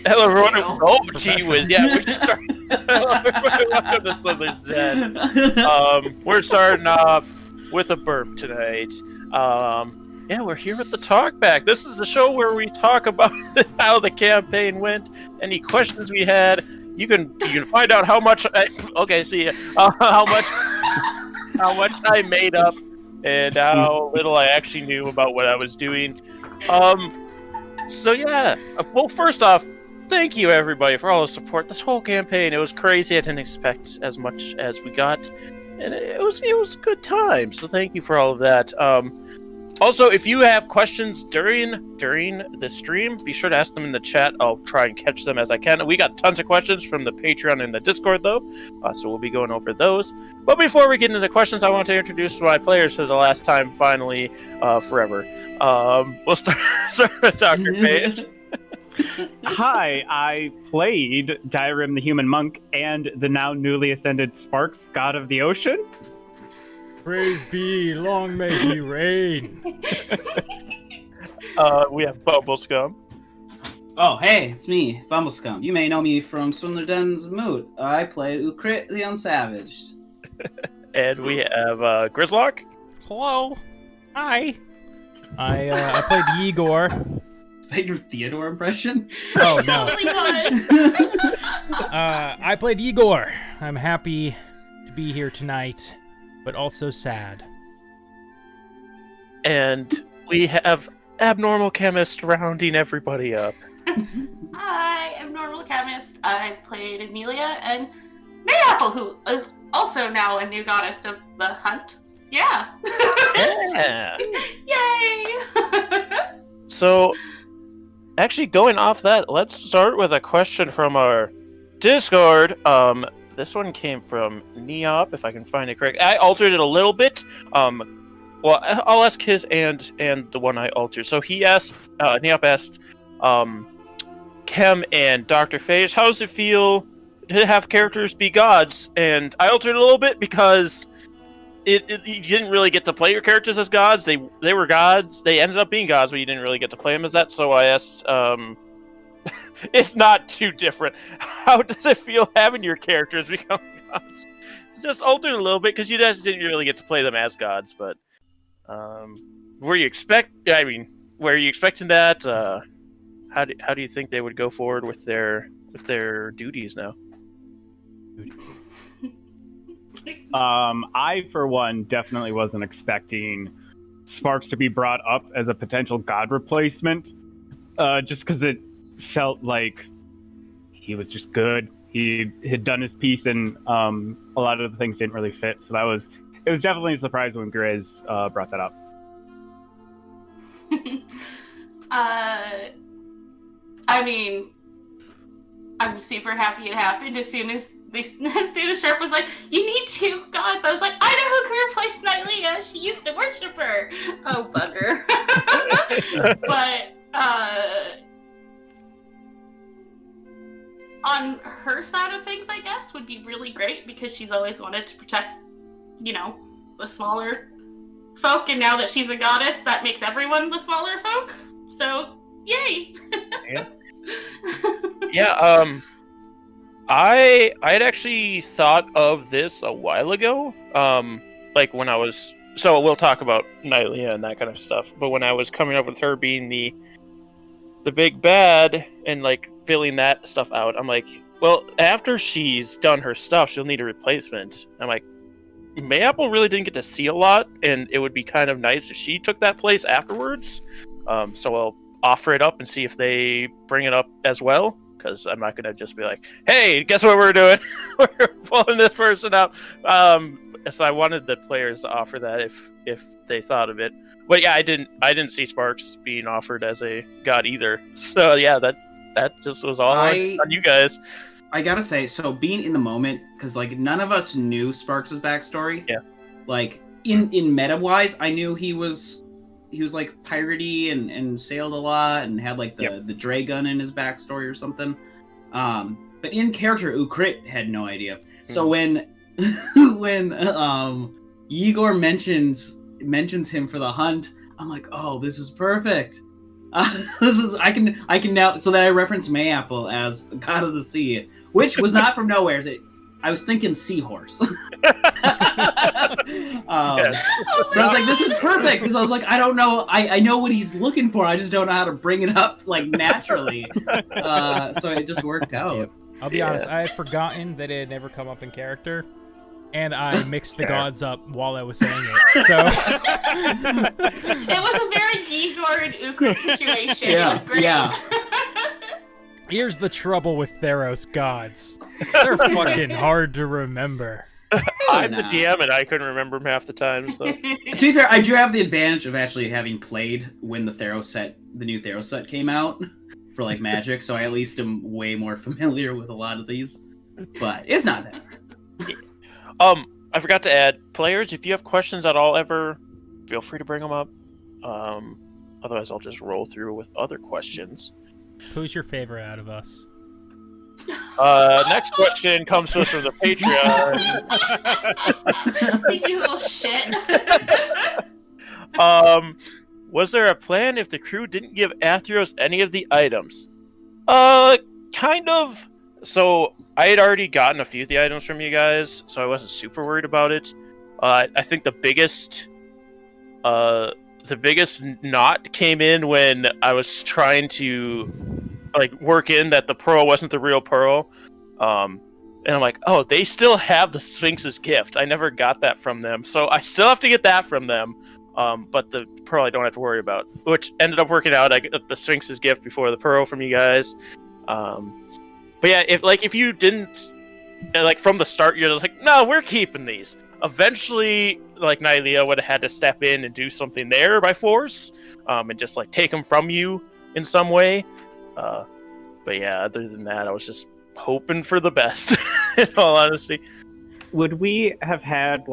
Hello, everyone. Oh, gee whiz. Yeah, we started. Hello, everybody. Welcome to Slither's Den. We're starting off with a burp tonight. Yeah, we're here with the Talkback. This is the show where we talk about how the campaign went, any questions we had. You can find out how much. How much I made up and how little I actually knew about what I was doing. So yeah. Well, first off, thank you everybody for all the support. This whole campaign, it was crazy. I didn't expect as much as we got, and it was a good time. So thank you for all of that. Also, if you have questions during the stream, be sure to ask them in the chat. I'll try and catch them as I can. We got tons of questions from the Patreon and the Discord, though, so we'll be going over those. But before we get into the questions, I want to introduce my players for the last time, finally, forever. We'll start with DrPhage. Hi, I played Dyrim the Human Monk and the now newly ascended Sparks, God of the Ocean. Praise be, long may he reign. We have Bumblescum. Oh, hey, it's me, Bumblescum. You may know me from Swindler Den's Moot. I played Ukrit the Unsavaged. And we have Grizlocke. Hello. Hi. I played Igor. Is that your Theodore impression? Oh, no. Totally was. I played Igor. I'm happy to be here tonight, but also sad. And we have AbnormalChemist rounding everybody up. Hi, AbnormalChemist. I played Amelia and Mayapple, who is also now a new goddess of the hunt. Yeah. Yeah. Yay! So, actually, going off that, let's start with a question from our Discord. This one came from Neop, if I can find it correct. I altered it a little bit. Well, I'll ask his and the one I altered. So he asked, Neop asked, Chem and DrPhage, how does it feel to have characters be gods? And I altered it a little bit because you didn't really get to play your characters as gods. They were gods. They ended up being gods, but you didn't really get to play them as that. So I asked, if not too different, how does it feel having your characters become gods? It's just altered a little bit because you guys didn't really get to play them as gods. But were you expecting that? How do you think they would go forward with their duties now? I, for one, definitely wasn't expecting Sparks to be brought up as a potential god replacement, just because it felt like he was just good. He had done his piece, and a lot of the things didn't really fit. So it was definitely a surprise when Grizz brought that up. I mean, I'm super happy it happened as soon as Sharp was like, you need two gods. I was like, I know who can replace Nylea. She used to worship her. Oh, bugger. But, on her side of things, I guess, would be really great because she's always wanted to protect, the smaller folk. And now that she's a goddess, that makes everyone the smaller folk. So, yay! Yeah, I had actually thought of this a while ago. Like when I was... So we'll talk about Nylea and that kind of stuff. But when I was coming up with her being the big bad and like filling that stuff out, I'm like, well, after she's done her stuff, she'll need a replacement. I'm like, Mayapple really didn't get to see a lot, and it would be kind of nice if she took that place afterwards. So I'll offer it up and see if they bring it up as well. Because I'm not going to just be like, hey, guess what we're doing? We're pulling this person up. So I wanted the players to offer that if they thought of it. But yeah, I didn't see Sparks being offered as a god either. So yeah, that just was all on you guys. I gotta say, so being in the moment, because like none of us knew Sparks' backstory. Yeah. Like in meta-wise, I knew he was like piratey and sailed a lot and had like the Dray gun in his backstory or something. But in character, Ukrit had no idea. So when Igor mentions him for the hunt, I'm like, oh, this is perfect. I can now, so that I reference Mayapple as the god of the sea, which was not from nowhere. I was thinking seahorse. But I was like, this is perfect because I was like, I don't know, I know what he's looking for. I just don't know how to bring it up like naturally. So it just worked out. Yep. I'll be honest, I had forgotten that it had never come up in character, and I mixed the gods up while I was saying it. So It was a very Igor and Ukrit situation. Yeah, It was great. yeah. here's the trouble with Theros gods. They're fucking hard to remember. I'm the GM and I couldn't remember them half the time. So. To be fair, I do have the advantage of actually having played when the new Theros set came out for like Magic, so I at least am way more familiar with a lot of these. But it's not that hard. I forgot to add, players, if you have questions at all ever, feel free to bring them up. Otherwise, I'll just roll through with other questions. Who's your favorite out of us? Next question comes to us from the Patreon. You little shit. Was there a plan if the crew didn't give Athros any of the items? Kind of. So I had already gotten a few of the items from you guys, so I wasn't super worried about it. I think the biggest knot came in when I was trying to work in that the pearl wasn't the real pearl. And I'm like, oh, they still have the Sphinx's gift. I never got that from them, so I still have to get that from them. But the pearl I don't have to worry about, which ended up working out. I got the Sphinx's gift before the pearl from you guys. But yeah, if you didn't from the start, you're just like, no, we're keeping these. Eventually, Nylea would have had to step in and do something there by force, and just take them from you in some way. But yeah, other than that, I was just hoping for the best. In all honesty, Would we have had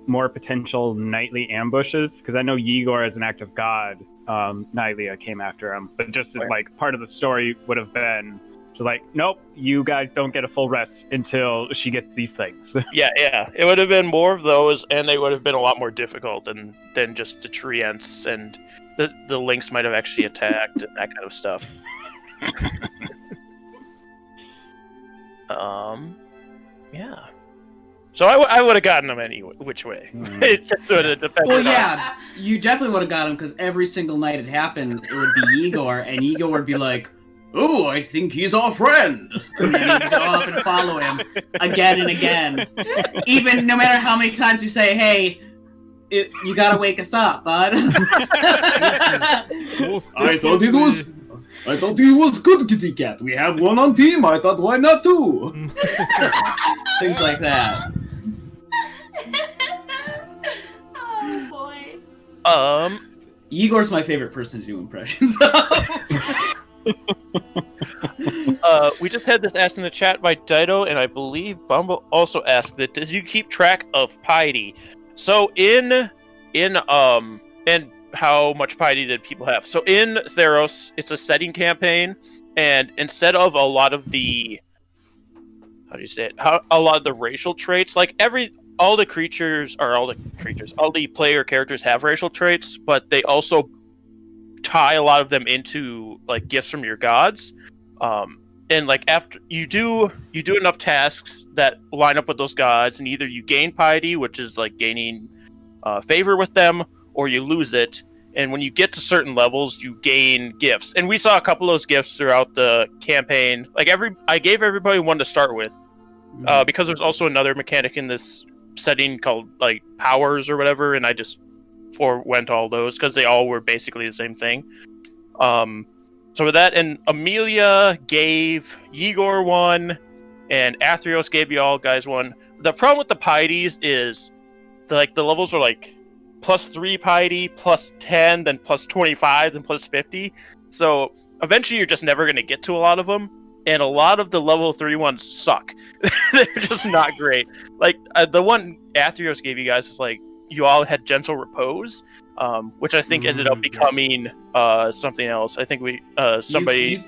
more potential nightly ambushes? Because I know Igor, as an active god, Nylea came after him, but just as part of the story would have been. So nope, you guys don't get a full rest until she gets these things. yeah, it would have been more of those, and they would have been a lot more difficult than just the treants, and the lynx might have actually attacked and that kind of stuff. Yeah. So I would have gotten them any which way. It just sort of depends. Well, yeah, you definitely would have got him because every single night it happened, it would be Igor, and Igor would be like, "Oh, I think he's our friend." And then you'd go off and follow him again and again. Even no matter how many times you say, "Hey, you gotta wake us up, bud." I thought it was good, kitty cat. We have one on team. I thought, why not two? Things like that. Oh boy. Igor's my favorite person to do impressions of. We just had this asked in the chat by Dido, and I believe Bumble also asked that. Did you keep track of piety? So in and how much piety did people have? So in Theros, it's a setting campaign, and instead of a lot of the a lot of the racial traits, all the player characters have racial traits, but they also tie a lot of them into gifts from your gods. And after you do enough tasks that line up with those gods, and either you gain piety, which is gaining favor with them, or you lose it. And when you get to certain levels, you gain gifts. And we saw a couple of those gifts throughout the campaign. I gave everybody one to start with, because there's also another mechanic in this setting called powers or whatever, and I just forewent all those because they all were basically the same thing. So with that, and Amelia gave Igor one, and Athreos gave you all guys one. The problem with the pieties is the levels are +3 piety, +10, then +25, then +50. So eventually you're just never going to get to a lot of them. And a lot of the level 3 ones suck. They're just not great. The one Athreos gave you guys is you all had gentle repose, which I think ended up becoming something else. I think somebody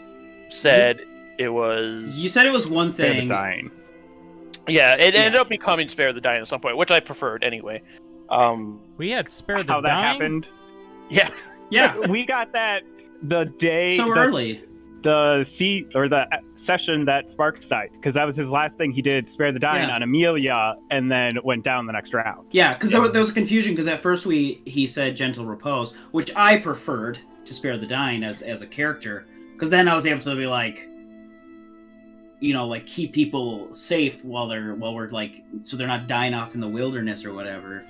said it was... You said it was one thing. The dying. Yeah, it ended up becoming Spare the Dying at some point, which I preferred anyway. We had Spare the How that Dying? happened? Yeah. Yeah, we got that the day So early. the session that Sparks died, because that was his last thing he did, spare the dying on Amelia, and then went down the next round. Yeah, because there was a confusion, because at first he said gentle repose, which I preferred to spare the dying as a character, because then I was able to be like, you know, like keep people safe while we're like, so they're not dying off in the wilderness or whatever,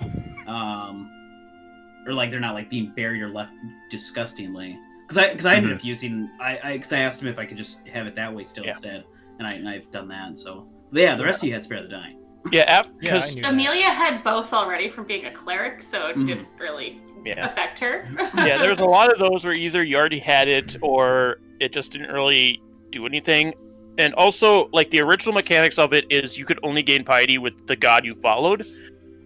or like they're not like being buried or left disgustingly. Because I ended up using because I asked him if I could just have it that way still instead, and I've done that. So the rest of you had spare the dying. Yeah, because Amelia had both already from being a cleric, so it didn't really affect her. Yeah, there was a lot of those where either you already had it or it just didn't really do anything. And also, like, the original mechanics of it is you could only gain piety with the god you followed.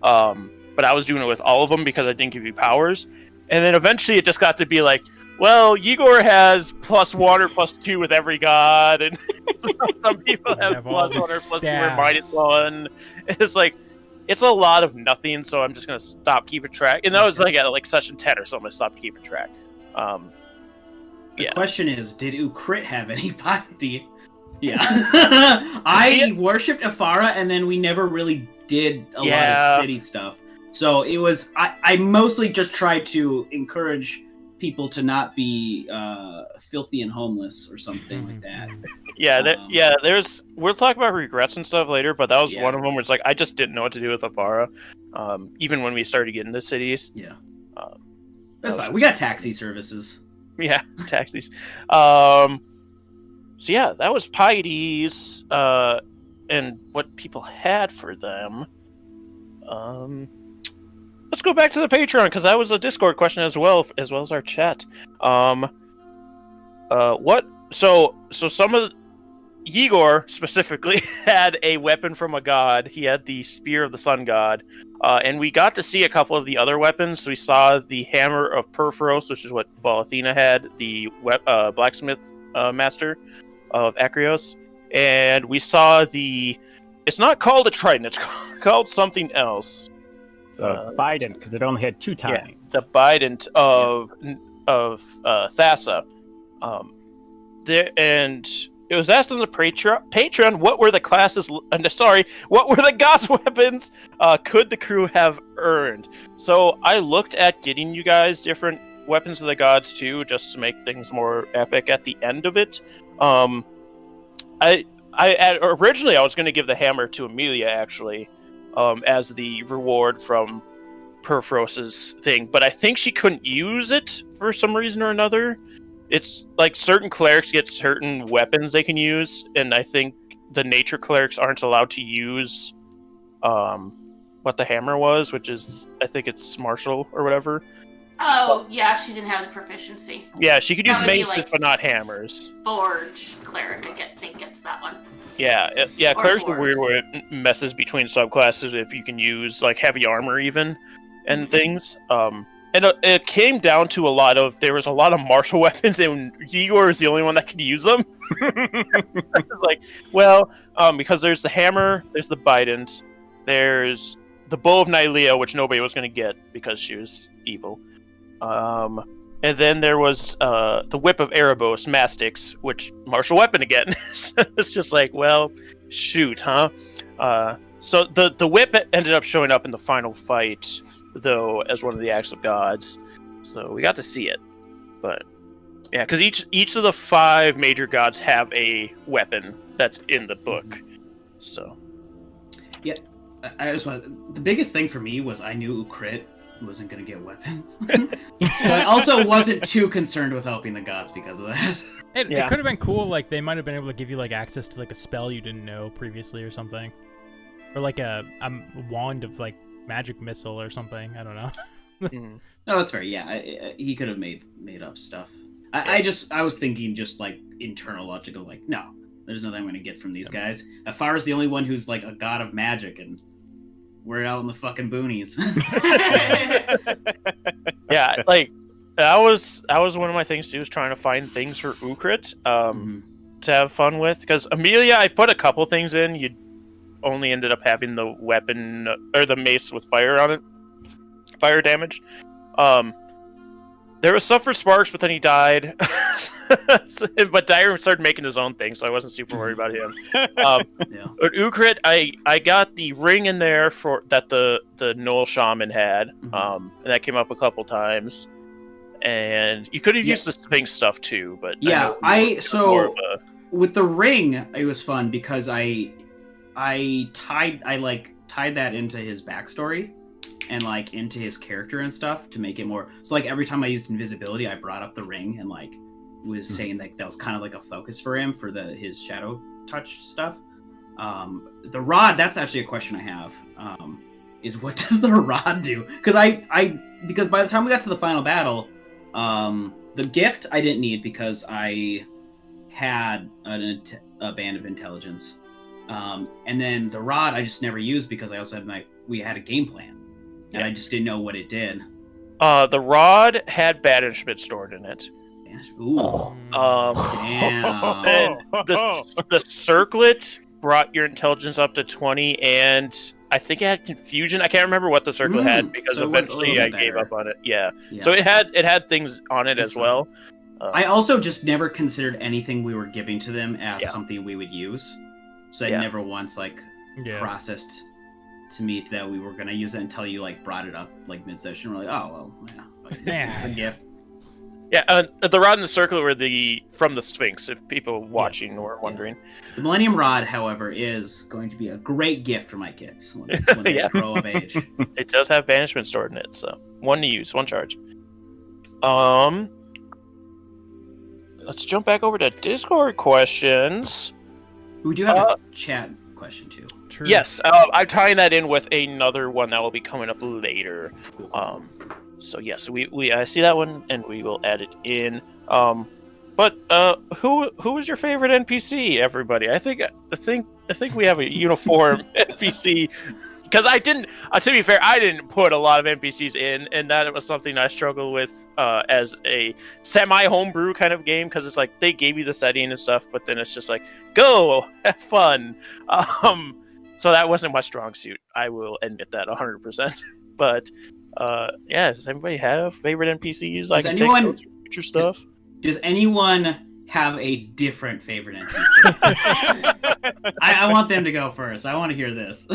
But I was doing it with all of them because I didn't give you powers. And then eventually it just got to be like, well, Igor has +1 or +2 with every god, and some people have +1 or +2 or -1. It's like, it's a lot of nothing, so I'm just going to stop keeping track. And that was like at like session 10 or something, I stopped keeping track. The question is, did Ukrit have any piety? Yeah. I worshipped Afara, and then we never really did a lot of city stuff. So it was, I mostly just tried to encourage people to not be filthy and homeless or something like that. We'll talk about regrets and stuff later, but that was one of them where it's like, I just didn't know what to do with Afara, even when we started getting to cities. Yeah. That's fine. We got taxi services. Yeah, taxis. So yeah, that was pieties, and what people had for them. Let's go back to the Patreon, because that was a Discord question as well as our chat. So some of Igor specifically had a weapon from a god. He had the Spear of the Sun God, and we got to see a couple of the other weapons. So we saw the Hammer of Perforos, which is what Athena had, the blacksmith master of Acreos, and we saw it's not called a trident, it's called something else. Bident, because it only had 2 times. Yeah, the Bident of Thassa. And it was asked on the Patreon, what were the gods' weapons could the crew have earned? So I looked at getting you guys different weapons of the gods too, just to make things more epic at the end of it. Originally I was going to give the hammer to Amelia, actually, as the reward from Perforos's thing, but I think she couldn't use it for some reason or another. It's like certain clerics get certain weapons they can use, and I think the nature clerics aren't allowed to use what the hammer was, which is, I think it's martial or whatever. Oh, yeah, she didn't have the proficiency. Yeah, she could use maces, but not hammers. Forge cleric, I think, gets that one. Yeah, clerics are weird where it messes between subclasses if you can use, like, heavy armor even, and things. And it came down to there was a lot of martial weapons, and Igor is the only one that could use them. It's like, well, because there's the hammer, there's the Bident, there's the Bow of Nylea, which nobody was going to get because she was evil. And then there was the Whip of Erebos, Mastix, which martial weapon again. It's just like, well, shoot, huh? So the whip ended up showing up in the final fight, though, as one of the acts of gods. So we got to see it. But yeah, because each of the 5 major gods have a weapon that's in the book. So yeah, the biggest thing for me was I knew Ukrit wasn't going to get weapons. So I also wasn't too concerned with helping the gods because of that. It could have been cool, like they might have been able to give you like access to like a spell you didn't know previously or something. Or like a wand of like magic missile or something. I don't know. No, that's fair. Yeah, he could have made up stuff. I was thinking just like internal logical, like, no, there's nothing I'm going to get from these guys. Afara's the only one who's like a god of magic, and we're out in the fucking boonies. Yeah, like that was one of my things too, is trying to find things for Ukrit to have fun with. Because Amelia, I put a couple things in. You only ended up having the weapon or the mace with fire on it, fire damage. There was stuff for Sparks, but then he died. But Dyer started making his own thing, so I wasn't super worried about him. Yeah. But Ukrit, I got the ring in there for that the Knoll Shaman had, and that came up a couple times. And you could have used the Sphinx stuff too, but yeah, with the ring, it was fun because I tied that into his backstory and like into his character and stuff to make it more. So like every time I used invisibility, I brought up the ring and like was saying that was kind of like a focus for him for his shadow touch stuff. The rod, that's actually a question I have. Is what does the rod do? Because because by the time we got to the final battle, the gift I didn't need because I had a band of intelligence. And then the rod I just never used because I also had we had a game plan. And I just didn't know what it did. The rod had banishment stored in it. Ooh. Damn. And the circlet brought your intelligence up to 20, and I think it had confusion. I can't remember what the circlet had because eventually I gave up on it. Yeah. So it had things on it as well. I also just never considered anything we were giving to them as something we would use. So I never once processed to me that we were gonna use it until you like brought it up like mid-session. We're like, oh well, it's a gift. Yeah, the rod and the circlet were from the Sphinx. If people watching were wondering, the Millennium Rod, however, is going to be a great gift for my kids when they grow of age. It does have banishment stored in it, so one to use, one charge. Let's jump back over to Discord questions. We do have a chat question too. True. Yes, I'm tying that in with another one that will be coming up later. So yes, I see that one, and we will add it in. But who was your favorite NPC? Everybody, I think we have a uniform NPC. Because I didn't, to be fair, I didn't put a lot of NPCs in, and that was something I struggled with as a semi-homebrew kind of game, because it's like, they gave you the setting and stuff, but then it's just like, go, have fun. So that wasn't my strong suit. I will admit that 100%. But, does anybody have favorite NPCs? I can take future stuff. Does anyone have a different favorite NPC? I want them to go first. I want to hear this.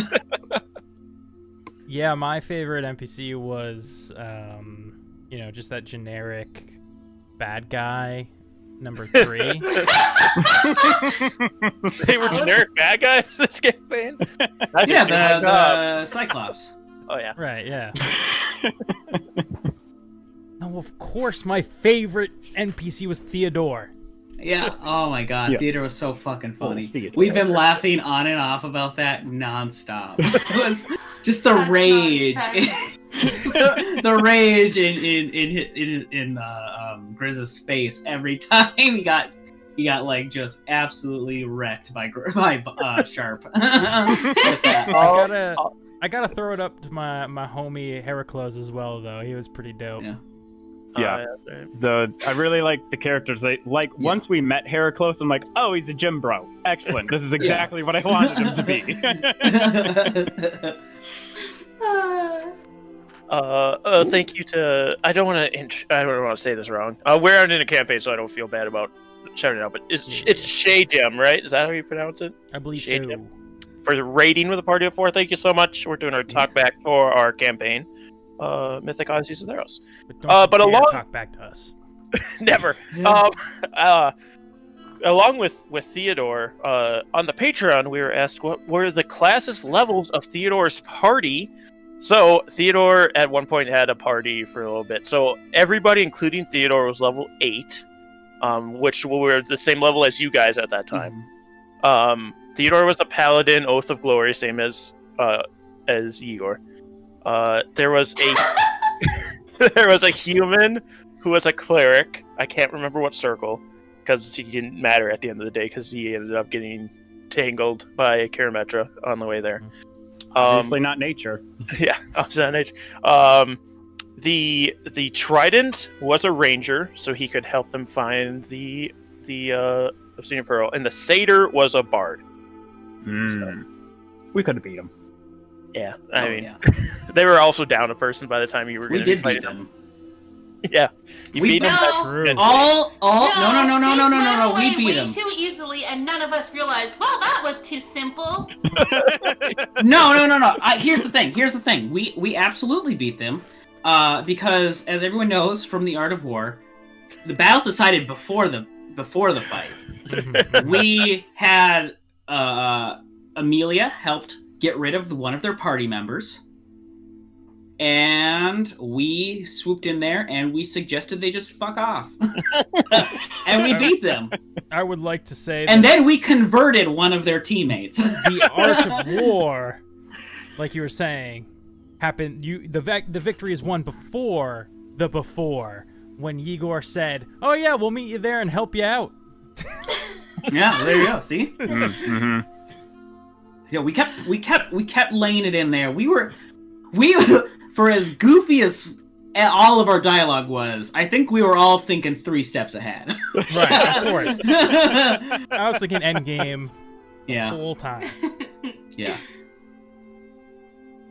Yeah, my favorite NPC was, just that generic bad guy, number 3. They were generic bad guys this campaign? Yeah, the Cyclops. Oh, yeah. Right, yeah. No, of course my favorite NPC was Theodore. Yeah, oh my god, Theodore was so fucking funny. We've been laughing on and off about that nonstop. It was just the rage. The rage in Grizz's face every time he got like just absolutely wrecked by Sharp. I gotta throw it up to my homie Heracles as well, though. He was pretty dope. Yeah. I really like the characters. Once we met Heracles, I'm like, oh, he's a gym bro. Excellent. This is exactly what I wanted him to be. Thank you to. I don't want to say this wrong. We're in a campaign, so I don't feel bad about shouting it out. But it's Shaydem, right? Is that how you pronounce it? I believe Shaydem. For the rating with a party of 4, thank you so much. We're doing our talk back for our campaign. Mythic Odysseys of Theros. But along talk back to us. Never. Along with Theodore, on the Patreon, we were asked what were the classist levels of Theodore's party. So Theodore at one point had a party for a little bit. So everybody, including Theodore, was level 8, which were the same level as you guys at that time. Theodore was a paladin, Oath of Glory, same as Igor. There was a human who was a cleric. I can't remember what circle, because he didn't matter at the end of the day, because he ended up getting tangled by Karametra on the way there. Obviously not nature. Yeah, obviously not nature. The Trident was a ranger, so he could help them find the Obsidian Pearl, and the Satyr was a bard. So. We could have beat him. Yeah, I mean, they were also down a person by the time you were going to fight them. Yeah, you We- beat him. No. True. No. We We beat way him. too easily, and none of us realized. Well, that was too simple. No. Here's the thing. We absolutely beat them, because as everyone knows from the Art of War, the battle's decided before the fight. We had Amelia helped get rid of one of their party members, and we swooped in there and we suggested they just fuck off, and we beat them. I would like to say And that then we converted one of their teammates. the art of war, like you were saying, happened. The victory is won before when Igor said, "Oh yeah, we'll meet you there and help you out." Yeah, there you go. See? Mm-hmm. Yeah, we kept laying it in there. We for as goofy as all of our dialogue was, I think we were all thinking 3 steps ahead. Right, of course. I was thinking endgame the Yeah, whole time. yeah.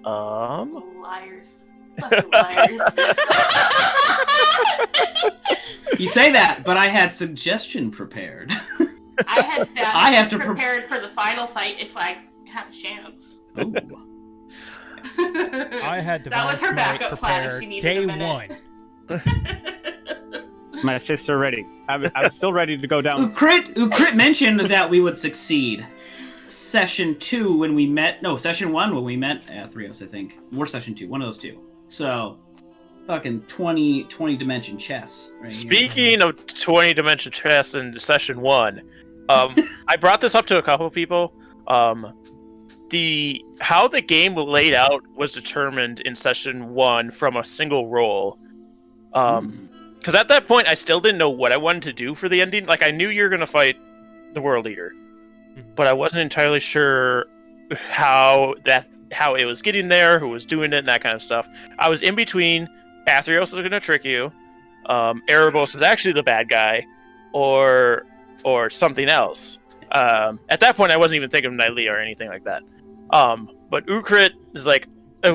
Liars. Fucking liars. You say that, but I had suggestion prepared. I had that I have to prepared for the final fight if I had a chance. Ooh. I had That was her Divine Smite backup plan if prepared she needed day a minute. 1. My fists are ready. I was still ready to go down. Ukrit mentioned that we would succeed. Session 2 when we met. No, Session 1 when we met Theros, I think. Or Session 2, one of those two. So, fucking 20 dimension chess. Right here. Speaking of 20 dimension chess in Session 1, I brought this up to a couple people. How the game laid out was determined in Session 1 from a single roll. Because at that point, I still didn't know what I wanted to do for the ending. Like, I knew you were going to fight the World Leader, but I wasn't entirely sure how it was getting there, who was doing it, and that kind of stuff. I was in between. Athreos is going to trick you. Erebos is actually the bad guy, or something else. At that point, I wasn't even thinking of Nylea or anything like that. But Ukrit is like,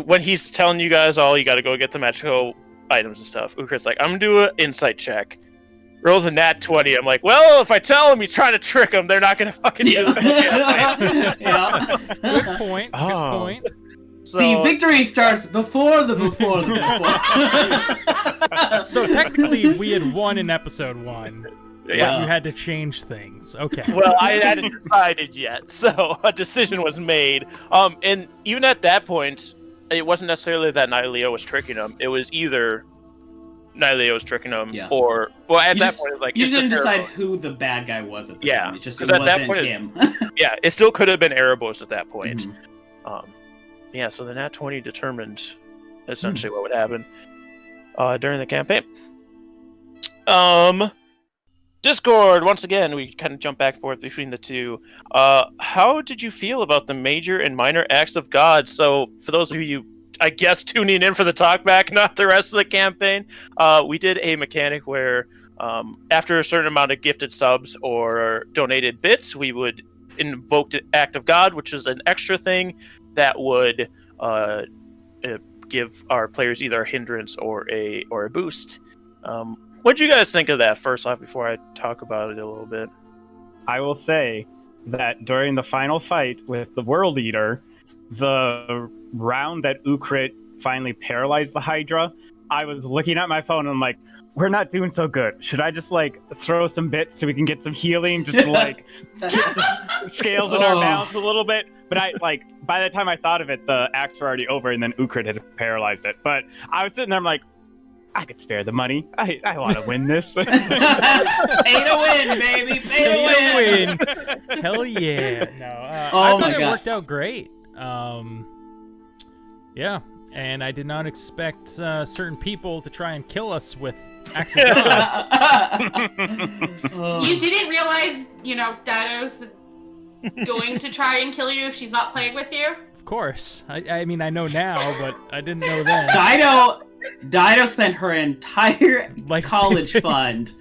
when he's telling you guys all, you got to go get the magical items and stuff. Ukrit's like, I'm gonna do an insight check. Rolls a nat 20. I'm like, well, if I tell him he's trying to trick him, they're not gonna fucking do that. Yeah. Good point. Good point. So, See, victory starts before the before. So technically, we had won in episode 1. yeah. You had to change things. Okay. Well, I hadn't decided yet, so a decision was made. And even at that point, it wasn't necessarily that Nylea was tricking him. It was either Nylea was tricking him, or at that point, it was like you it's didn't the decide Erebos. who the bad guy was at the time. It just 'cause at that wasn't point him. Yeah, it still could have been Erebos at that point. Mhm. Yeah, so the nat 20 determined essentially what would happen during the campaign. Discord, once again, we kind of jump back and forth between the two. How did you feel about the major and minor acts of God? So, for those of you, I guess, tuning in for the talkback, not the rest of the campaign, we did a mechanic where after a certain amount of gifted subs or donated bits, we would invoke the act of God, which is an extra thing that would give our players either a hindrance or a boost. What do you guys think of that, first off, before I talk about it a little bit? I will say that during the final fight with the World Eater, the round that Ukrit finally paralyzed the Hydra, I was looking at my phone and I'm like, we're not doing so good. Should I just throw some bits so we can get some healing, just scales in our mouths a little bit? But by the time I thought of it, the acts were already over and then Ukrit had paralyzed it. But I was sitting there, I'm like, I could spare the money. I want to win this. Pay to win, baby. Pay to win. Hell yeah. No. I thought it worked out great. Yeah. And I did not expect certain people to try and kill us with acts of God. You didn't realize, Dido's going to try and kill you if she's not playing with you? Of course. I mean, I know now, but I didn't know then. Dido spent her entire Life college savings. fund,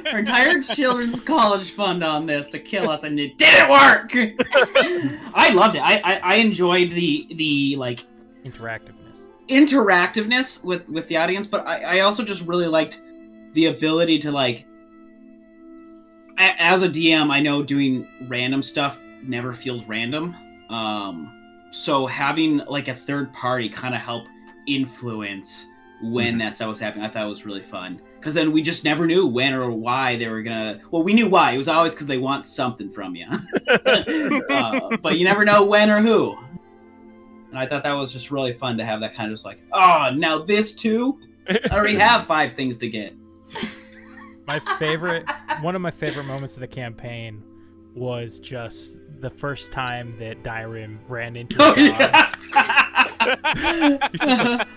her entire children's college fund on this to kill us, and it didn't work. I loved it. I enjoyed the Interactiveness. interactiveness with the audience, but I also just really liked the ability to, like, as a DM, I know doing random stuff never feels random. So having like a third party kind of help influence when that stuff was happening, I thought was really fun. Because then we just never knew when or why they were gonna. Well, we knew why. It was always because they want something from you. But you never know when or who. And I thought that was just really fun to have that kind of just like, oh, now this too? I already have 5 things to get. One of my favorite moments of the campaign was just the first time that Dyrim ran into a god. He's just like,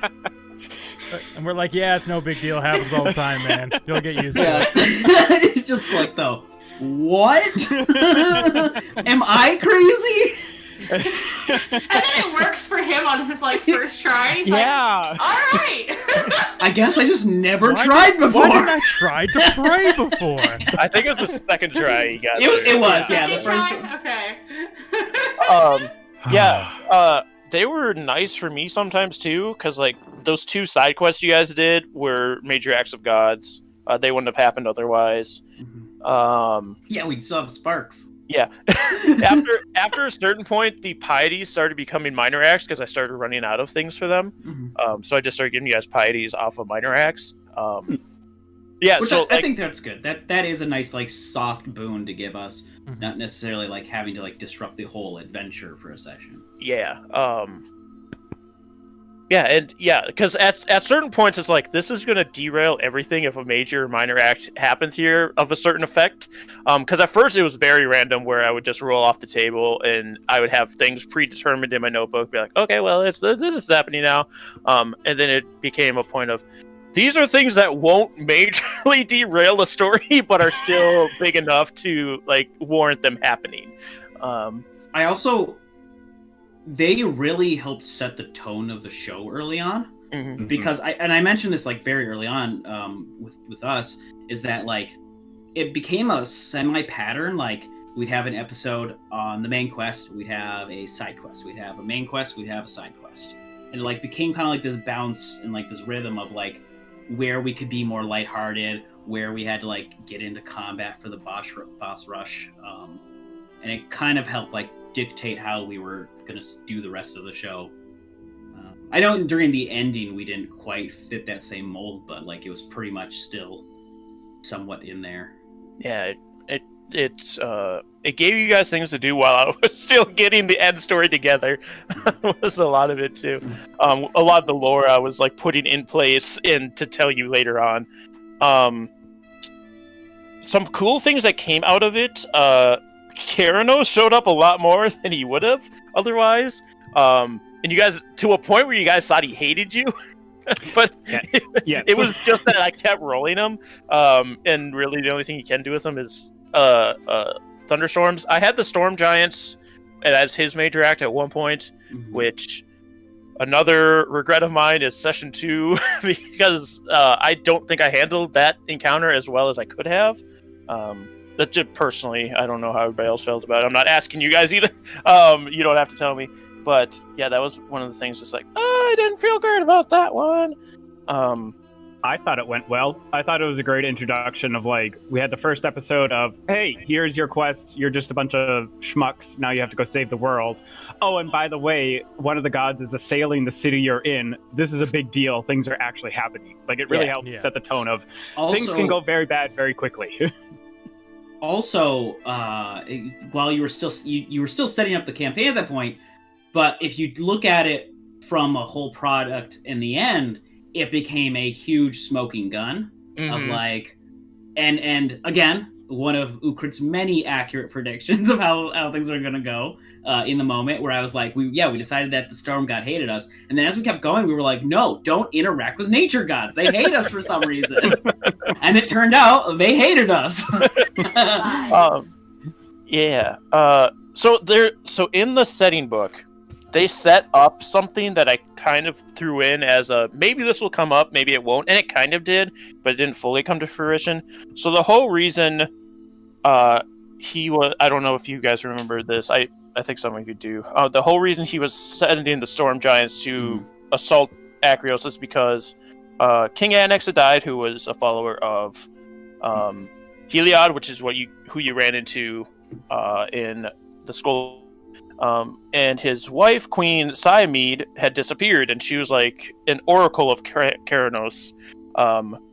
and we're like, yeah, it's no big deal. Happens all the time, man. You'll get used to it. Just like, though, what? Am I crazy? And then it works for him on his like first try. And he's like, all right. I guess I just never tried before. Why didn't I try to pray before? I think it was the second try he got. It was, yeah. The first. Okay. They were nice for me sometimes too, because like those 2 side quests you guys did were major acts of gods. They wouldn't have happened otherwise. Yeah, we still have sparks. Yeah. after a certain point, the pieties started becoming minor acts because I started running out of things for them. So I just started giving you guys pieties off of minor acts. Yeah, which so I think that's good. That is a nice like soft boon to give us, not necessarily like having to like disrupt the whole adventure for a session. Yeah. Because at certain points it's like this is going to derail everything if a major or minor act happens here of a certain effect. Because at first it was very random where I would just roll off the table and I would have things predetermined in my notebook, be like, okay, well this is happening now, and then it became a point of these are things that won't majorly derail the story, but are still big enough to like warrant them happening. They really helped set the tone of the show early on, because I mentioned this like very early on with us, is that like it became a semi-pattern. Like we'd have an episode on the main quest, we'd have a side quest, we'd have a main quest, we'd have a side quest, and it like became kind of like this bounce and like this rhythm of like where we could be more lighthearted, where we had to like get into combat for the boss rush, and it kind of helped like dictate how we were going to do the rest of the show. I know during the ending we didn't quite fit that same mold, but like it was pretty much still somewhat in there. Yeah, it gave you guys things to do while I was still getting the end story together. Was a lot of it too. A lot of the lore I was like putting in place to tell you later on. Some cool things that came out of it. Keranos showed up a lot more than he would have otherwise. And you guys, to a point where you guys thought he hated you. But it was just that I kept rolling him. And really the only thing you can do with him is thunderstorms. I had the storm giants as his major act at one point, which another regret of mine is session 2, because I don't think I handled that encounter as well as I could have. That just personally, I don't know how everybody else felt about it. I'm not asking you guys either. You don't have to tell me. But yeah, that was one of the things. Just like, I didn't feel great about that one. I thought it went well. I thought it was a great introduction of like, we had the first episode of, hey, here's your quest. You're just a bunch of schmucks. Now you have to go save the world. Oh, and by the way, one of the gods is assailing the city you're in. This is a big deal. Things are actually happening. Like it really helped set the tone of things can go very bad very quickly. Also, while you were still setting up the campaign at that point, but if you look at it from a whole product in the end, it became a huge smoking gun of like, and again, one of Ukrit's many accurate predictions of how things are going to go in the moment, where I was like, we decided that the storm god hated us, and then as we kept going, we were like, no, don't interact with nature gods. They hate us for some reason. And it turned out they hated us. So in the setting book, they set up something that I kind of threw in as a, maybe this will come up, maybe it won't, and it kind of did, but it didn't fully come to fruition. So the whole reason he was, I don't know if you guys remember this, I think some of you do, the whole reason he was sending the storm giants to assault Acreos is because King Annex had died, who was a follower of Heliod, which is who you ran into in the Skull. And his wife, Queen Siamede, had disappeared, and she was like an oracle of Keranos.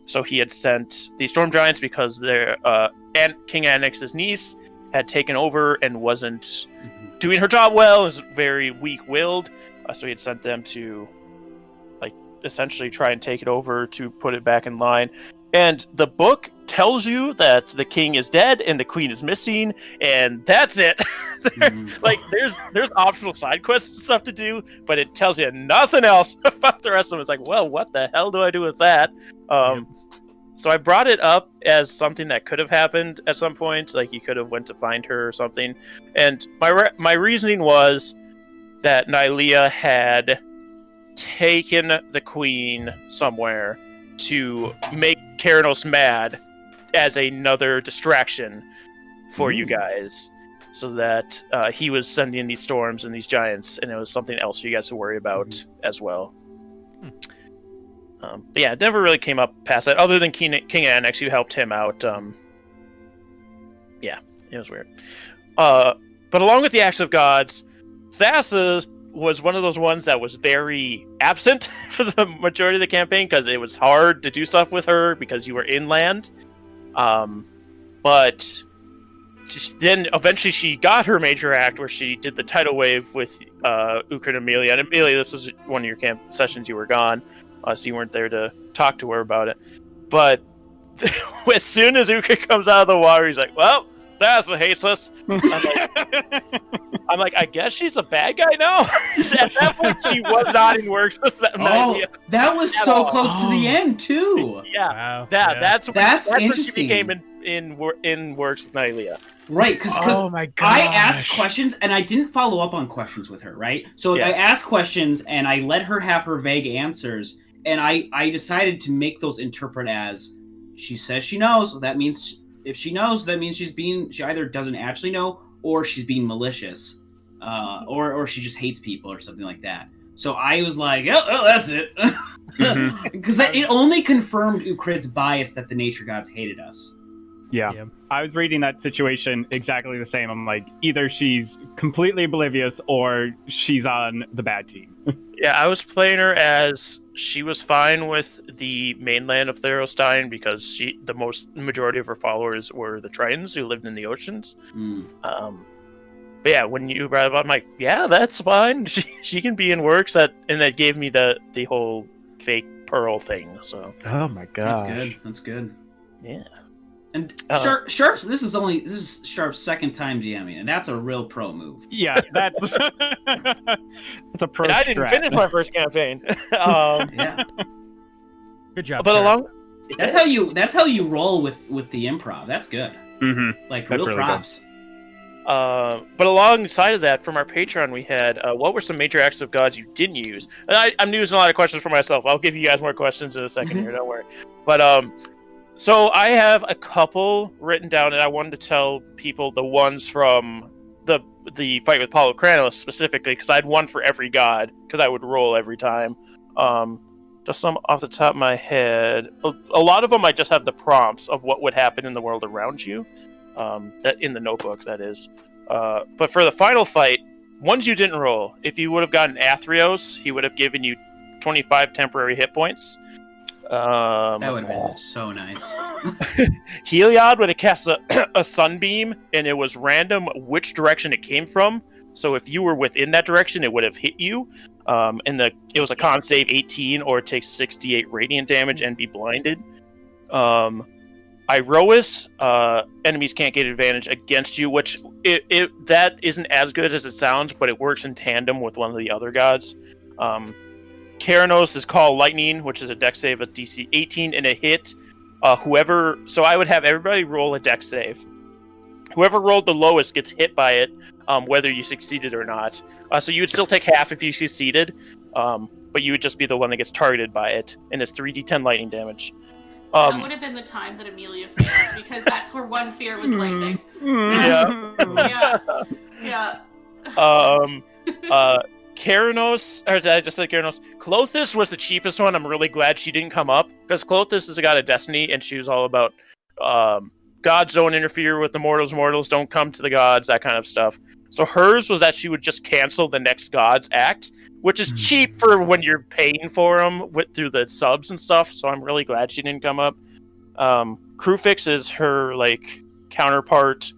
So he had sent the Storm Giants because their King Annex's niece had taken over and wasn't doing her job well, was very weak-willed. So he had sent them to, like, essentially try and take it over to put it back in line. And the book tells you that the king is dead and the queen is missing, and that's it. Like, there's optional side quests and stuff to do, but it tells you nothing else about the rest of them. It's like, well, what the hell do I do with that? So I brought it up as something that could have happened at some point. Like, you could have went to find her or something. And my reasoning was that Nylea had taken the queen somewhere to make Keranos mad as another distraction for you guys, so that he was sending these storms and these giants, and it was something else for you guys to worry about as well. But yeah, it never really came up past that, other than King Annex, who helped him out. Yeah, it was weird. But along with the Acts of Gods, Thassa was one of those ones that was very absent for the majority of the campaign, because it was hard to do stuff with her because you were inland. But then eventually she got her major act, where she did the tidal wave with Ukra and Amelia. And Amelia, this was one of your camp sessions you were gone, so you weren't there to talk to her about it. But as soon as Ukra comes out of the water, he's like, well, Thassa hates us. I'm like, I guess she's a bad guy now? At that point, she was not in works with that. That was so close to the end, too. Yeah. Wow. That's interesting. when she became in works with Nylea. Right, because my I asked questions, and I didn't follow up on questions with her, right? So I asked questions, and I let her have her vague answers, and I decided to make those interpret as, she says she knows, so that means... If she knows, that means she either doesn't actually know, or she's being malicious, or she just hates people or something like that. So I was like, oh that's it. Because it only confirmed Ukrid's bias that the nature gods hated us. Yeah. I was reading that situation exactly the same. I'm like, either she's completely oblivious or she's on the bad team. Yeah, I was playing her as she was fine with the mainland of Theros dying, because the majority of her followers were the Tritons who lived in the oceans. But yeah, when you brought it up, I'm like, yeah, that's fine. She can be in works, and that gave me the whole fake pearl thing. So. Oh my god. That's good. Yeah. And Sharp's this is Sharp's second time DMing, and that's a real pro move. Yeah, that's a pro. And I didn't finish my first campaign. Yeah. Good job. But that's how you roll with the improv. That's good. Like, that's real really props. But alongside of that, from our Patreon, we had what were some major acts of gods you didn't use? And I'm using a lot of questions for myself. I'll give you guys more questions in a second here. Don't worry. But so I have a couple written down, and I wanted to tell people the ones from the fight with Paulo Kranos specifically, because I had one for every god, because I would roll every time. Just some off the top of my head. A lot of them I just have the prompts of what would happen in the world around you. That in the notebook, that is. But for the final fight, ones you didn't roll, if you would have gotten Athreos, he would have given you 25 temporary hit points. That would have been so nice. Heliod would have cast a sunbeam, and it was random which direction it came from. So if you were within that direction, it would have hit you. And it was a con save 18, or it takes 68 radiant damage and be blinded. Iroas, enemies can't get advantage against you, which that isn't as good as it sounds, but it works in tandem with one of the other gods. Keranos is called Lightning, which is a dex save at DC 18, and a hit. So I would have everybody roll a dex save. Whoever rolled the lowest gets hit by it, whether you succeeded or not. So you would still take half if you succeeded, but you would just be the one that gets targeted by it, and it's 3d10 lightning damage. That would have been the time that Amelia failed, because that's her one fear was lightning. Yeah. Yeah. Keranos, or did I just say Keranos? Clothis was the cheapest one. I'm really glad she didn't come up, because Clothis is a god of destiny, and she was all about gods don't interfere with the mortals, mortals don't come to the gods, that kind of stuff. So hers was that she would just cancel the next god's act, which is cheap for when you're paying for them through the subs and stuff, so I'm really glad she didn't come up. Crewfix is her, like, counterpart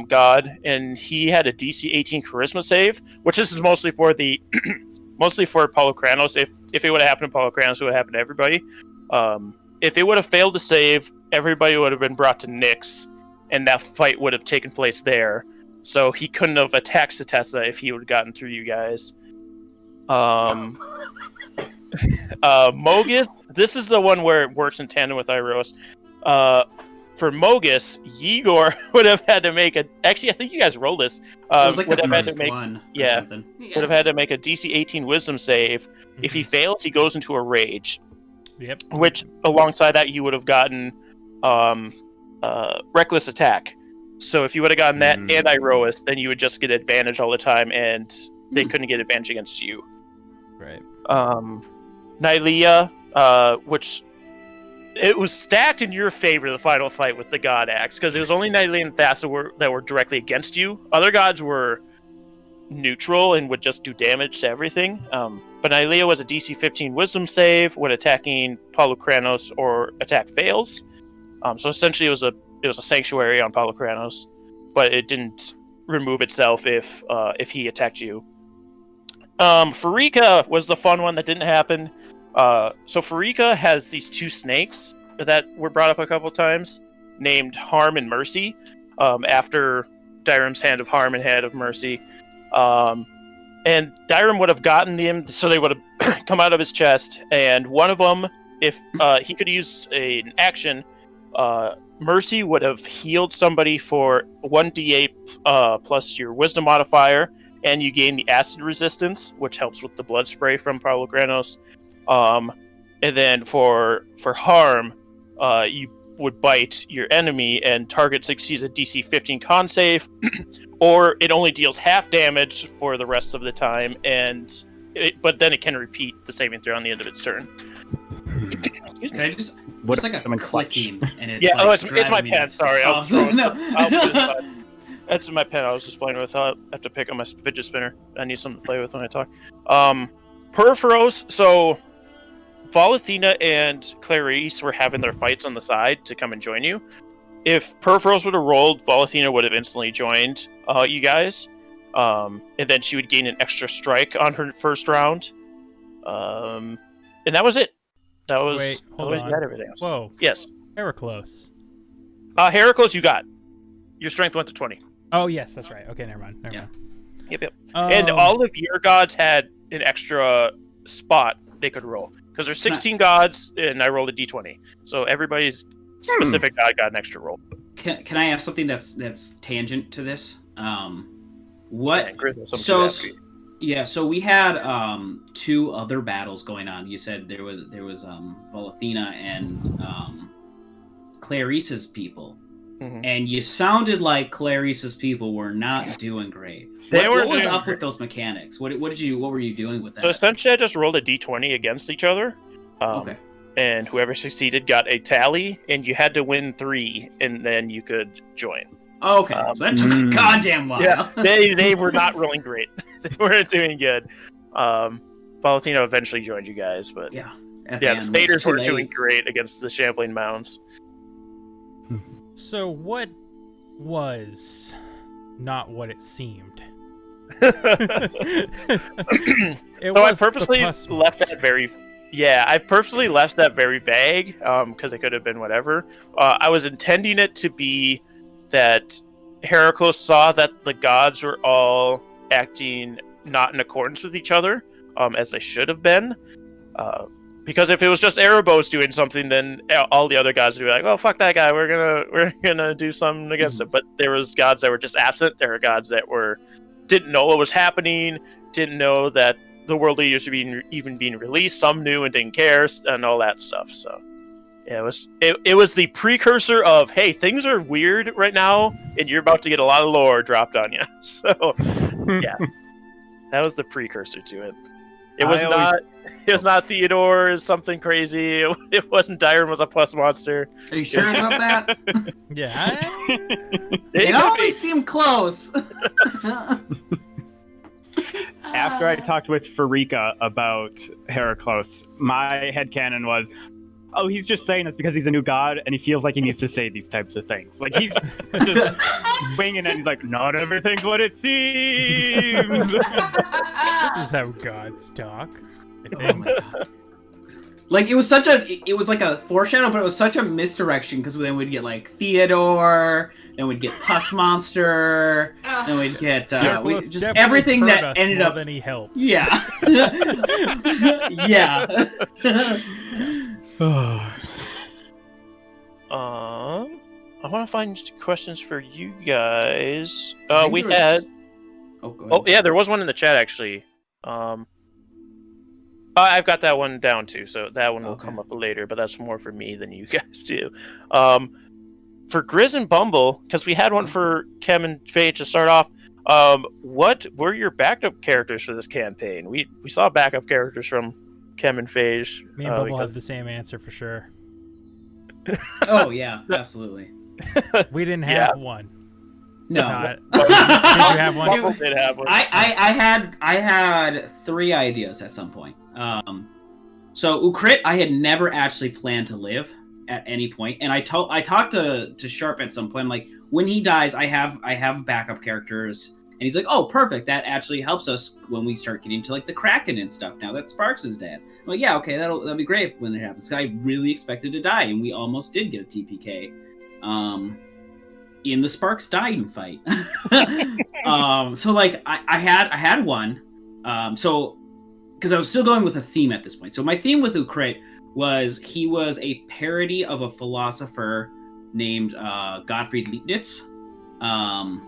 god, and he had a DC 18 charisma save, which this is mostly for the mostly for Polychronos. If it would have happened to Polychronos, it would have happened to everybody. If it would have failed to save, everybody would have been brought to Nyx, and that fight would have taken place there. So he couldn't have attacked Satessa if he would have gotten through you guys. Mogus, this is the one where it works in tandem with Iros. For Mogus, Igor would have had to make a... Actually, I think you guys rolled this. It was like would the have had first to make, one. yeah, Something. would have had to make a DC 18 Wisdom save. If he fails, he goes into a rage. Yep. Which, alongside that, you would have gotten Reckless Attack. So if you would have gotten that and Iroas, then you would just get advantage all the time, and they couldn't get advantage against you. Right. Nylea, which it was stacked in your favor, the final fight with the God Axe, because it was only Nylea and Thassa that were directly against you. Other gods were neutral and would just do damage to everything. But Nylea was a DC 15 Wisdom save when attacking Polychronos or attack fails. So essentially, it was a sanctuary on Polychronos, but it didn't remove itself if he attacked you. Farika was the fun one that didn't happen. So Farika has these two snakes that were brought up a couple times, named Harm and Mercy, after Direm's Hand of Harm and Hand of Mercy. And Direm would have gotten them, so they would have come out of his chest, and one of them, if he could use an action, Mercy would have healed somebody for 1d8 plus your wisdom modifier, and you gain the acid resistance, which helps with the blood spray from Polychronos. And then for harm, you would bite your enemy, and target succeeds a DC 15 con save, or it only deals half damage for the rest of the time, but then it can repeat the saving throw on the end of its turn. Can I just... It's like a clicking, and it's it's my pen. Sorry, I'll that's my pen I was just playing with. I'll have to pick up my fidget spinner. I need something to play with when I talk. Peripheros, so Valathina and Clarice were having their fights on the side to come and join you. If Peripheros would have rolled, Valathina would have instantly joined you guys. And then she would gain an extra strike on her first round. And that was it. That was... Wait, hold on. Everything else. Whoa. Yes. Heraclos. Heraclos, you got. Your strength went to 20. Oh, yes, that's right. Okay, never mind. Yep. And all of your gods had an extra spot they could roll. Because there's 16 gods, and I rolled a d20. So everybody's specific god got an extra roll. Can I ask something that's tangent to this? What? Yeah, so we had two other battles going on. You said there was Valathina and Clarice's people. Mm-hmm. And you sounded like Clarice's people were not doing great. What was up with those mechanics? What were you doing with that? So essentially, I just rolled a d20 against each other. Okay. And whoever succeeded got a tally, and you had to win 3, and then you could join. Oh, okay. So that took a goddamn while. Yeah, they were not rolling great. They weren't doing good. Valathina eventually joined you guys, but the Staters weren't doing great against the Champlain Mounds. So what was not what it seemed? I purposely left that very... Yeah, I purposely left that very vague, because it could have been whatever. I was intending it to be that Heraclos saw that the gods were all acting not in accordance with each other, as they should have been. Because if it was just Erebos doing something, then all the other gods would be like, "Oh, fuck that guy! We're gonna do something against it." But there was gods that were just absent. There were gods that didn't know what was happening, didn't know that the world leaders were even being released. Some knew and didn't care, and all that stuff. So, yeah, it was the precursor of, hey, things are weird right now, and you're about to get a lot of lore dropped on you. So, yeah. That was the precursor to it. It was not Theodore or something crazy. It wasn't Dyron was a plus monster. Are you sure about that? Yeah. It always seemed close. After I talked with Farika about Heraclos, my headcanon was, oh, he's just saying this because he's a new god and he feels like he needs to say these types of things. Like, he's just winging it. He's like, not everything's what it seems. This is how gods talk. I think. Oh my god. Like, it was like a foreshadow, but it was such a misdirection, because then we'd get like Theodore, then we'd get Pus Monster, then we'd get just everything that ended up. Then he helped. Yeah. Yeah. I want to find questions for you guys. Oh, we had. Oh, go ahead. Oh, yeah, there was one in the chat actually. I've got that one down too, so that one will come up later. But that's more for me than you guys do. For Grizz and Bumble, because we had one for Chem and Phage to start off. What were your backup characters for this campaign? We saw backup characters from Chem and Phage. Me and Bumble have the same answer for sure. Oh yeah, absolutely. We didn't have one. No. Did you have one? Bumble did have one. I had 3 ideas at some point. So Ukrit, I had never actually planned to live at any point, and I talked to Sharp at some point. I'm like, when he dies, I have backup characters, and he's like, oh, perfect. That actually helps us when we start getting to like the Kraken and stuff. Now that Sparks is dead, I'm like, yeah, okay, that'll be great when it happens. I really expected to die, and we almost did get a TPK. In the Sparks dying fight. So like I had one. So because I was still going with a theme at this point. So my theme with Ukrit was he was a parody of a philosopher named Gottfried Leibniz. Or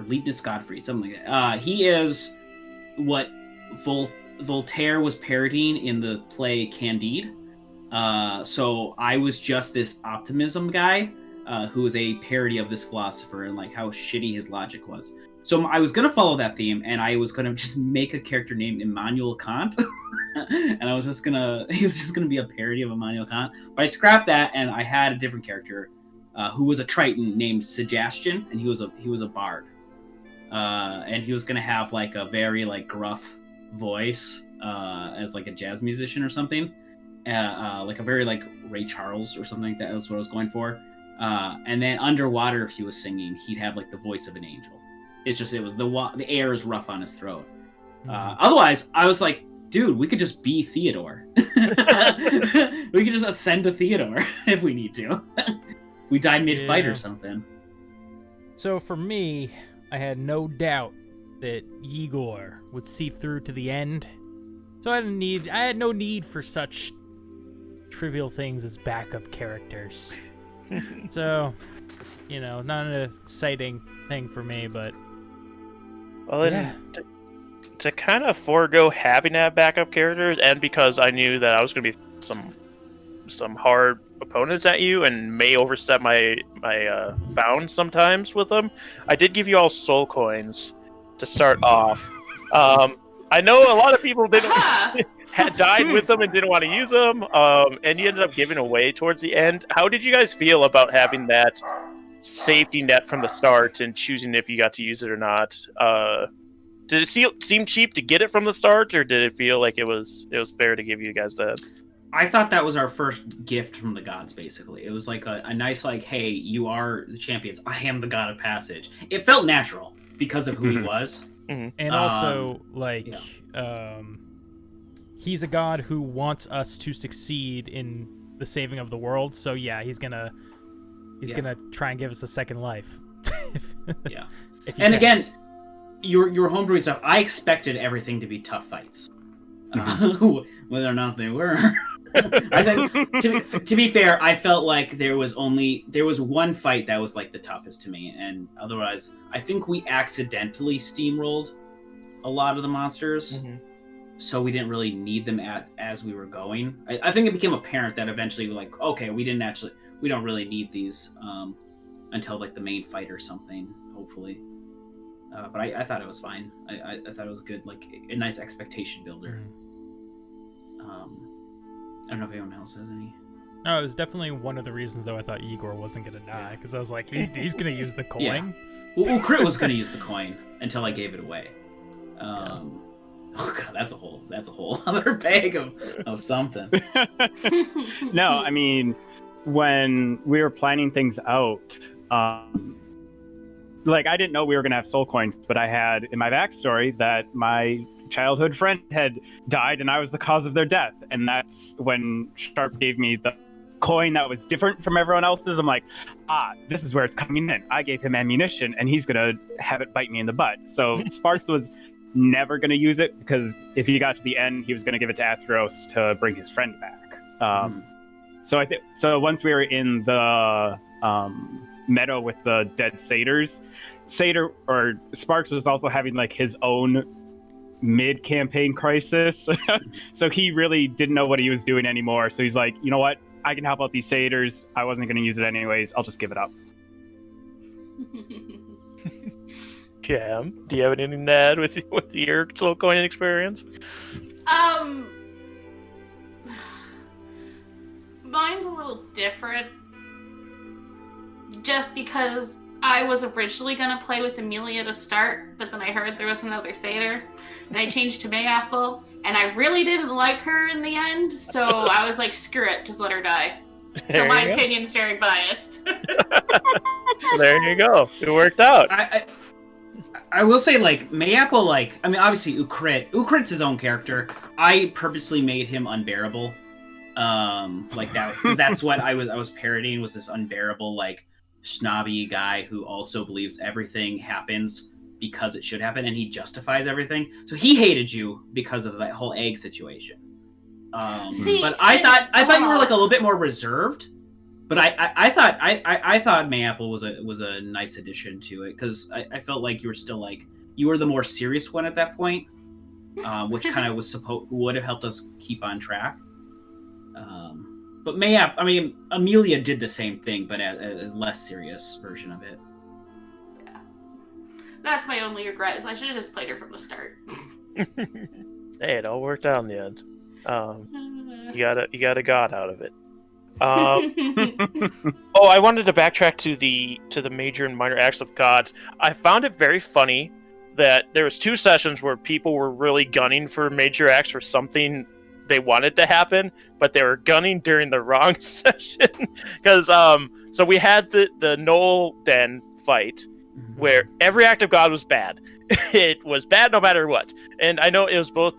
Leibniz Gottfried, something like that. He is what Voltaire was parodying in the play Candide. So I was just this optimism guy. Who was a parody of this philosopher and like how shitty his logic was. So I was gonna follow that theme, and I was gonna just make a character named Immanuel Kant, and he was just gonna be a parody of Immanuel Kant. But I scrapped that, and I had a different character who was a Triton named Sebastian, and he was a bard, and he was gonna have like a very like gruff voice as like a jazz musician or something, like a very like Ray Charles or something like that. That's what I was going for. And then underwater, if he was singing, he'd have like the voice of an angel. It was the air is rough on his throat. Otherwise, I was like, dude, we could just be Theodore. We could just ascend to Theodore if we need to. If we die mid-fight or something. So for me, I had no doubt that Igor would see through to the end. So I had no need for such trivial things as backup characters. So, not an exciting thing for me, but well, to kind of forego having to have backup characters, and because I knew that I was going to be some hard opponents at you and may overstep my bounds sometimes with them, I did give you all soul coins to start off. I know a lot of people had died with them and didn't want to use them, and you ended up giving away towards the end. How did you guys feel about having that safety net from the start and choosing if you got to use it or not? Did it seem cheap to get it from the start, or did it feel like it was fair to give you guys that? I thought that was our first gift from the gods, basically. It was like a nice, like, hey, you are the champions. I am the god of passage. It felt natural because of who he was. Mm-hmm. And also, he's a god who wants us to succeed in the saving of the world. So yeah, he's gonna try and give us a second life. Yeah. And again, your homebrewing stuff, I expected everything to be tough fights. Whether or not they were. I think to be fair, I felt like there was one fight that was like the toughest to me, and otherwise I think we accidentally steamrolled a lot of the monsters. Mm-hmm. So we didn't really need them as we were going. I think it became apparent that eventually, like, okay, we don't really need these until like the main fight or something, hopefully. But I thought it was fine. I thought it was good, like a nice expectation builder. I don't know if anyone else has any. No, it was definitely one of the reasons, though, I thought Igor wasn't going to die, because I was like, he's going to use the coin. Yeah. Well, Crit was going to use the coin until I gave it away. Oh god, that's a whole other bag of something. No, I mean, when we were planning things out, like, I didn't know we were going to have soul coins, but I had in my backstory that my childhood friend had died and I was the cause of their death. And that's when Sharp gave me the coin that was different from everyone else's. I'm like, this is where it's coming in. I gave him ammunition and he's going to have it bite me in the butt. So Sparks was never going to use it because if he got to the end, he was going to give it to Atheros to bring his friend back. So once we were in the meadow with the dead satyrs, Sparks was also having like his own mid-campaign crisis. So he really didn't know what he was doing anymore. So he's like, you know what? I can help out these satyrs. I wasn't going to use it anyways. I'll just give it up. Cam, do you have anything to add with your soul coin experience? Mine's a little different. Just because I was originally going to play with Amelia to start, but then I heard there was another satyr, and I changed to Mayapple, and I really didn't like her in the end, so I was like, screw it, just let her die. So my opinion's very biased. There you go. It worked out. I will say, like, Mayapple, like, I mean, obviously, Ukrit's his own character. I purposely made him unbearable. Like that, because that's what I was parodying, was this unbearable, like, snobby guy who also believes everything happens because it should happen, and he justifies everything. So he hated you because of that whole egg situation. But I thought you were like a little bit more reserved. But I thought Mayapple was a nice addition to it, because I felt like you were still like, you were the more serious one at that point, which kind of would have helped us keep on track. But Amelia did the same thing, but a less serious version of it. Yeah, that's my only regret, is I should have just played her from the start. Hey, it all worked out in the end. You got a god out of it. I wanted to backtrack to the major and minor acts of gods. I found it very funny that there was 2 sessions where people were really gunning for major acts for something they wanted to happen, but they were gunning during the wrong session. Because so we had the Knoll Den fight where every act of god was bad. It was bad no matter what. And I know it was both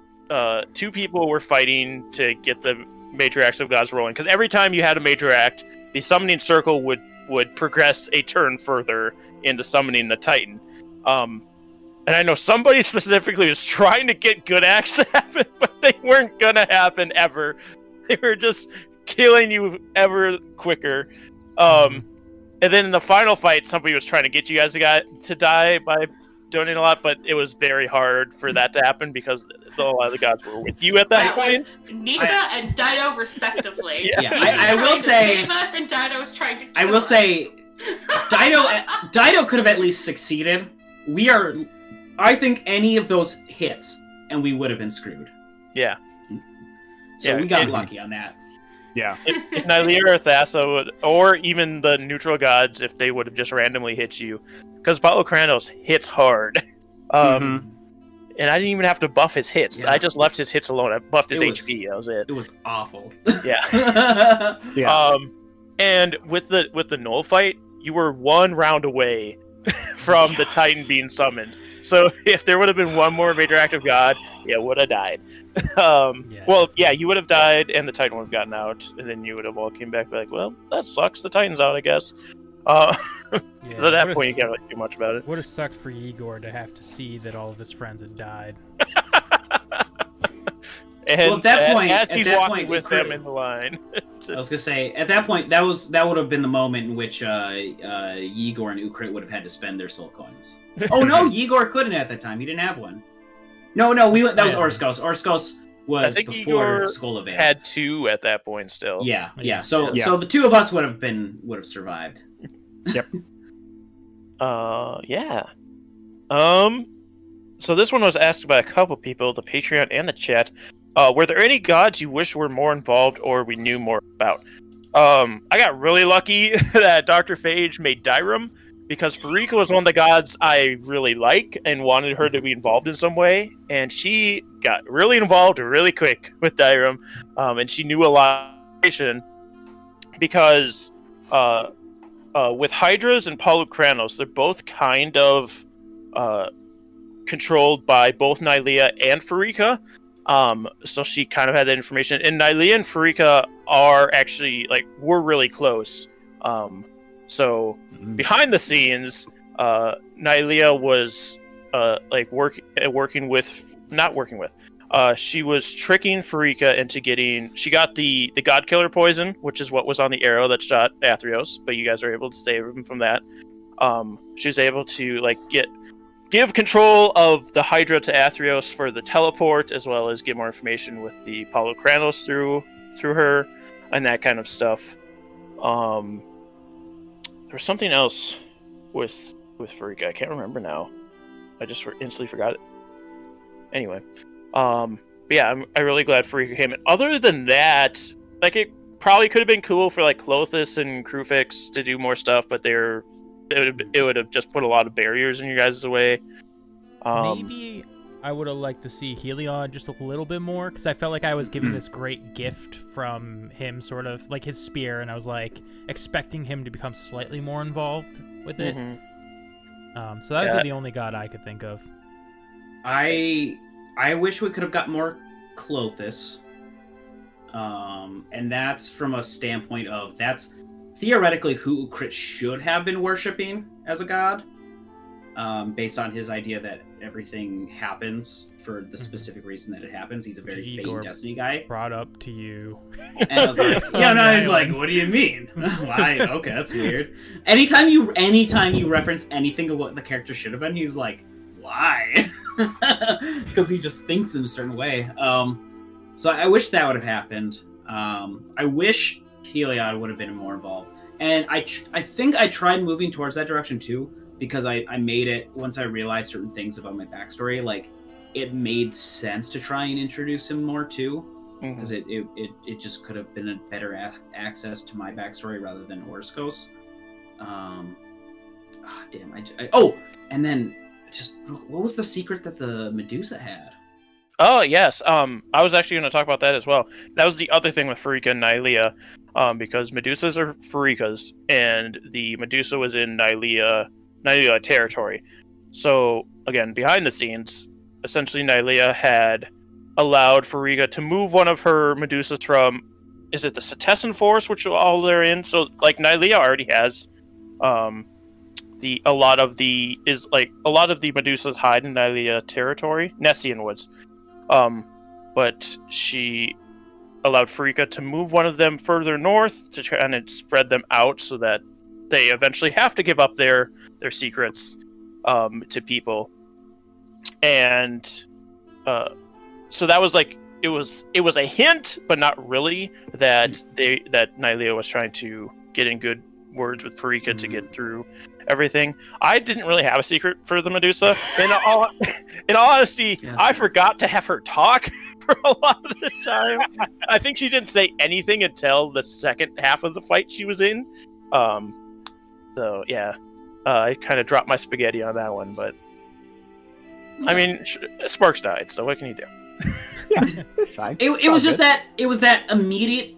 2 people were fighting to get the major acts of gods rolling, because every time you had a major act, the summoning circle would progress a turn further into summoning the Titan. And I know somebody specifically was trying to get good acts to happen, but they weren't gonna happen ever. They were just killing you ever quicker. And then in the final fight, somebody was trying to get you guys to die by donating a lot, but it was very hard for that to happen because a lot of the gods were with you at that point. Was Nisa and Dido, respectively. Yeah, I will say. Us and Dido was trying to kill I will us. say, Dido could have at least succeeded. I think any of those hits, and we would have been screwed. Yeah. So we got lucky on that. Yeah. If Nylea or Thassa or even the neutral gods, if they would have just randomly hit you. Because Paulo Kranos hits hard. And I didn't even have to buff his hits. Yeah. I just left his hits alone. I buffed his HP. That was it. It was awful. Yeah. And with the Knoll fight, you were 1 round away from the Titan being summoned. So if there would have been one more major act of god, it would have died. Well, yeah, you would have died, and the Titan would have gotten out, and then you would have all came back like, well, that sucks. The Titan's out, I guess. So at that point, you can't really do much about it. Would have sucked for Igor to have to see that all of his friends had died. And at that point, as he's walking with them in the line. I was gonna say, at that point, that would have been the moment in which Igor and Ukrit would have had to spend their soul coins. Oh no, Igor couldn't at that time. He didn't have one. No, that was Orskos. Orskos was before Igor Skull of Air. Had 2 at that point still. Yeah. So the 2 of us would have survived. Yep. Yeah. So this one was asked by a couple people, the Patreon and the chat. Were there any gods you wish were more involved or we knew more about? I got really lucky that DrPhage made Direm, because Farika was one of the gods I really like and wanted her to be involved in some way, and she got really involved really quick with Direm, and she knew a lot because with Hydras and Polukranos, they're both kind of controlled by both Nylea and Farika. So she kind of had that information. And Nylea and Farika are actually, we're really close. So behind the scenes, Nylea was, she was tricking Farika into she got the God Killer poison, which is what was on the arrow that shot Athreos, but you guys are able to save him from that. She was able to, give control of the Hydra to Athreos for the teleport, as well as get more information with the Polukranos through her, and that kind of stuff. There's something else with Farika. I can't remember now. I just instantly forgot it. Anyway, but yeah, I'm really glad Farika came in. Other than that, it probably could have been cool for Klothys and Krufix to do more stuff, but it would have just put a lot of barriers in you guys' way. Maybe I would have liked to see Heliod just a little bit more, because I felt like I was getting this great gift from him, sort of like his spear, and I was expecting him to become slightly more involved with it. So that would be the only god I could think of. I wish we could have got more Klothys. And that's from a standpoint of that's theoretically who Ukrit should have been worshipping as a god, based on his idea that everything happens for the specific reason that it happens. He's a very fate and destiny guy. Brought up to you. And I was like, he's like, what do you mean? Why? Okay, that's weird. Anytime you reference anything of what the character should have been, he's like, why? Because he just thinks in a certain way. So I wish that would have happened. I wish Heliod would have been more involved. And I think I tried moving towards that direction too, because I made it, once I realized certain things about my backstory, it made sense to try and introduce him more too, because it just could have been a better access to my backstory rather than Orskos. And then just, what was the secret that the Medusa had? Oh, yes. I was actually going to talk about that as well. That was the other thing with Farika and Nylea, because Medusas are Farikas, and the Medusa was in Nylea territory. So, again, behind the scenes, essentially Nylea had allowed Farika to move one of her Medusas from, is it the Setessan Forest, which all they're in? So, Nylea already has, a lot of the Medusas hide in Nylea territory, Nessian Woods. But she allowed Farika to move one of them further north to try and spread them out so that they eventually have to give up their secrets to people. And so that was it was a hint, but not really, that Nylea was trying to get in good words with Farika to get through everything. I didn't really have a secret for the Medusa. In all honesty, I forgot to have her talk for a lot of the time. I think she didn't say anything until the second half of the fight she was in. So yeah, I kind of dropped my spaghetti on that one, but I mean, Sparks died, so what can you do? Yeah, it's fine. It was just that immediate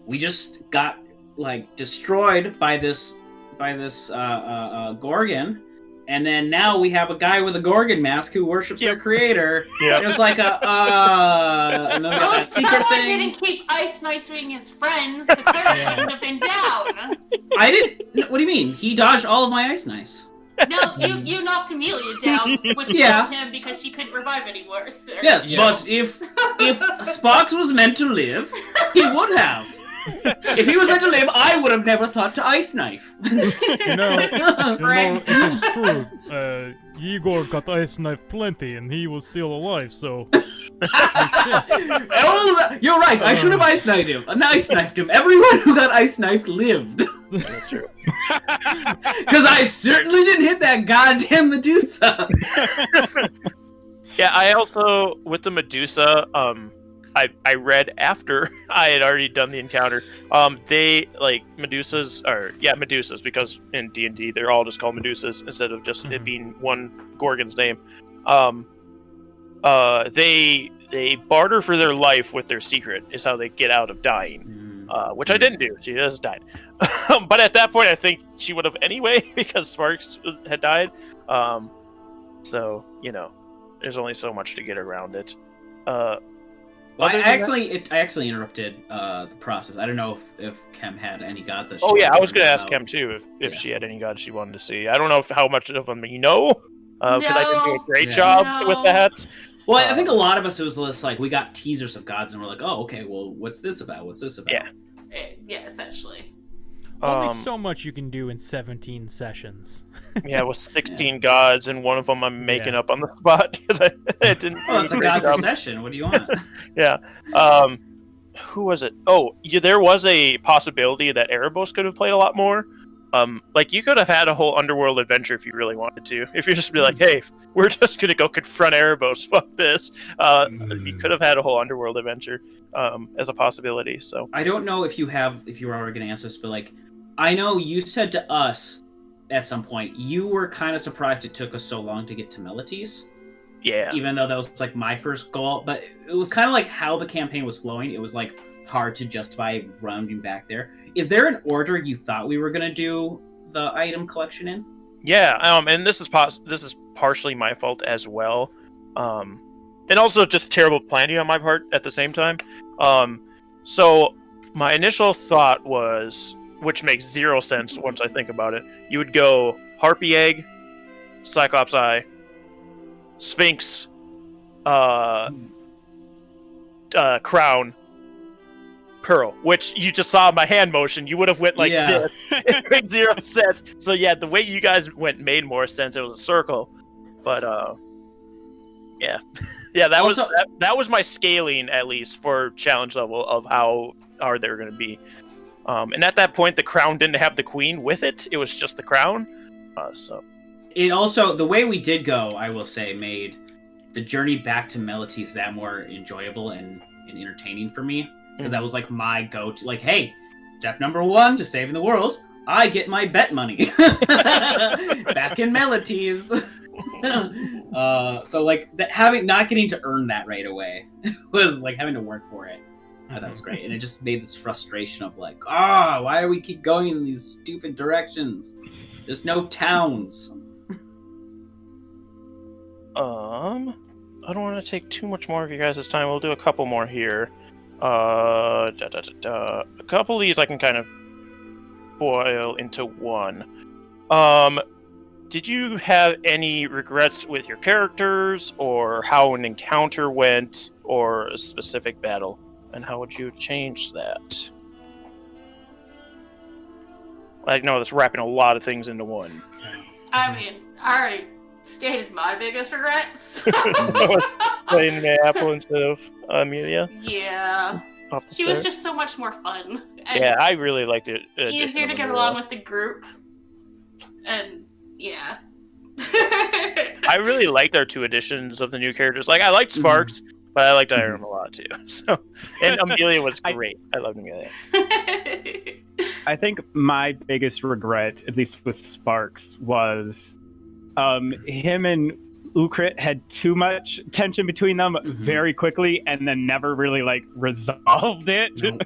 we just got destroyed by this Gorgon, and then now we have a guy with a Gorgon mask who worships their creator. Yeah, it was another secret thing. Didn't keep Ice Knife being his friends. The cleric would have been down. I didn't. What do you mean? He dodged all of my Ice Knives. No, you knocked Amelia down, which killed him because she couldn't revive anymore. Sir. Yes, but if Sparks was meant to live, he would have. If he was meant to live, I would have never thought to Ice Knife. It's true. Igor got Ice Knife plenty, and he was still alive, so makes sense. Oh, you're right. I should have Ice Knifed him. Everyone who got Ice Knifed lived. That's true. Because I certainly didn't hit that goddamn Medusa. Yeah, I also with the Medusa, I read after I had already done the encounter. They like Medusas because in D&D they're all just called Medusas instead of just it being one Gorgon's name. They barter for their life with their secret is how they get out of dying, which I didn't do. She just died. But at that point, I think she would have anyway because Sparks had died. So there's only so much to get around it. Well, I actually interrupted the process. I don't know if Kem had any gods that she I was going to ask Kem too if she had any gods she wanted to see. I don't know how much of them because I didn't do a great job with that. Well, I think a lot of us, it was just like, we got teasers of gods and we're like, oh, okay, well, what's this about? What's this about? Yeah, essentially. Only so much you can do in 17 sessions. With 16 gods, and one of them I'm making up on the spot. It didn't. Oh, it's a god per session. What do you want? Yeah. Who was it? Oh, there was a possibility that Erebos could have played a lot more. You could have had a whole underworld adventure if you really wanted to. If you just be like, hey, we're just gonna go confront Erebos, fuck this. You could have had a whole underworld adventure as a possibility. So I don't know if you were already gonna answer this, but I know you said to us at some point you were kind of surprised it took us so long to get to Melites. Yeah. Even though that was my first goal, but it was kind of how the campaign was flowing. It was hard to justify rounding back there. Is there an order you thought we were going to do the item collection in? Yeah, and this is partially my fault as well, and also just terrible planning on my part at the same time. So my initial thought was, which makes zero sense once I think about it, you would go Harpy Egg, Cyclops Eye, Sphinx, Crown, Pearl, which you just saw in my hand motion. You would have went this. It makes zero sense. So yeah, the way you guys went made more sense. It was a circle, but that was my scaling, at least for challenge level, of how hard they were going to be. And at that point, the crown didn't have the queen with it. It was just the crown. So it also, the way we did go, I will say, made the journey back to Melites that more enjoyable and entertaining for me. Because that was my go-to. Hey, step number 1 to saving the world, I get my bet money back in Melites. So not getting to earn that right away was having to work for it. I thought that was great, and it just made this frustration of why do we keep going in these stupid directions? There's no towns. I don't want to take too much more of you guys' time. We'll do a couple more here. A couple of these I can kind of boil into one. Did you have any regrets with your characters, or how an encounter went, or a specific battle? And how would you change that? I know that's wrapping a lot of things into one. I mean, I already stated my biggest regrets. Playing Mayapple instead of Amelia? Yeah. She was just so much more fun. Yeah, I really liked it. Easier to get along with the group. And, yeah. I really liked our 2 editions of the new characters. I liked Sparks, but I liked Iron a lot too. So, and Amelia was great. I loved Amelia. I think my biggest regret, at least with Sparks, was him and Ukrit had too much tension between them very quickly, and then never really resolved it. Nope.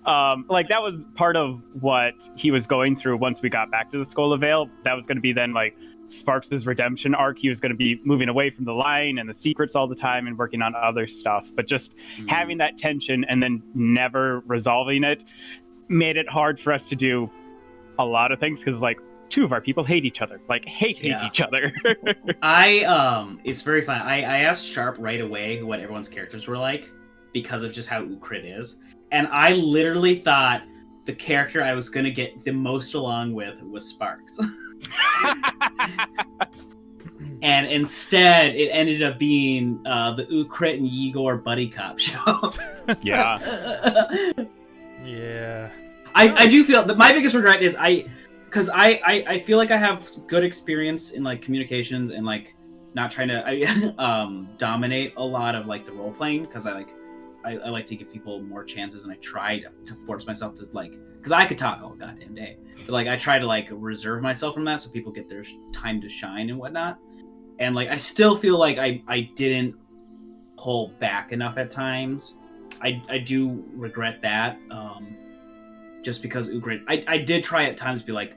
That was part of what he was going through once we got back to the Skull of Vale. That was going to be then Sparks' redemption arc. He was going to be moving away from the line and the secrets all the time and working on other stuff, but just having that tension and then never resolving it made it hard for us to do a lot of things, because 2 of our people hate each other. Hate each other. It's very fun. I asked Sharp right away what everyone's characters were like, because of just how Ukrit is. And I literally thought the character I was going to get the most along with was Sparks. And instead, it ended up being the Ukrit and Igor buddy cop show. Yeah. Yeah. I do feel that my biggest regret is because I feel like I have good experience in like communications and like not trying to dominate a lot of like the role playing, because I like to give people more chances, and I try to force myself to like, because I could talk all goddamn day, but like I try to like reserve myself from that so people get their time to shine and whatnot. And like I still feel like I didn't pull back enough at times. I do regret that. Just because Ugrit, I did try at times to be like,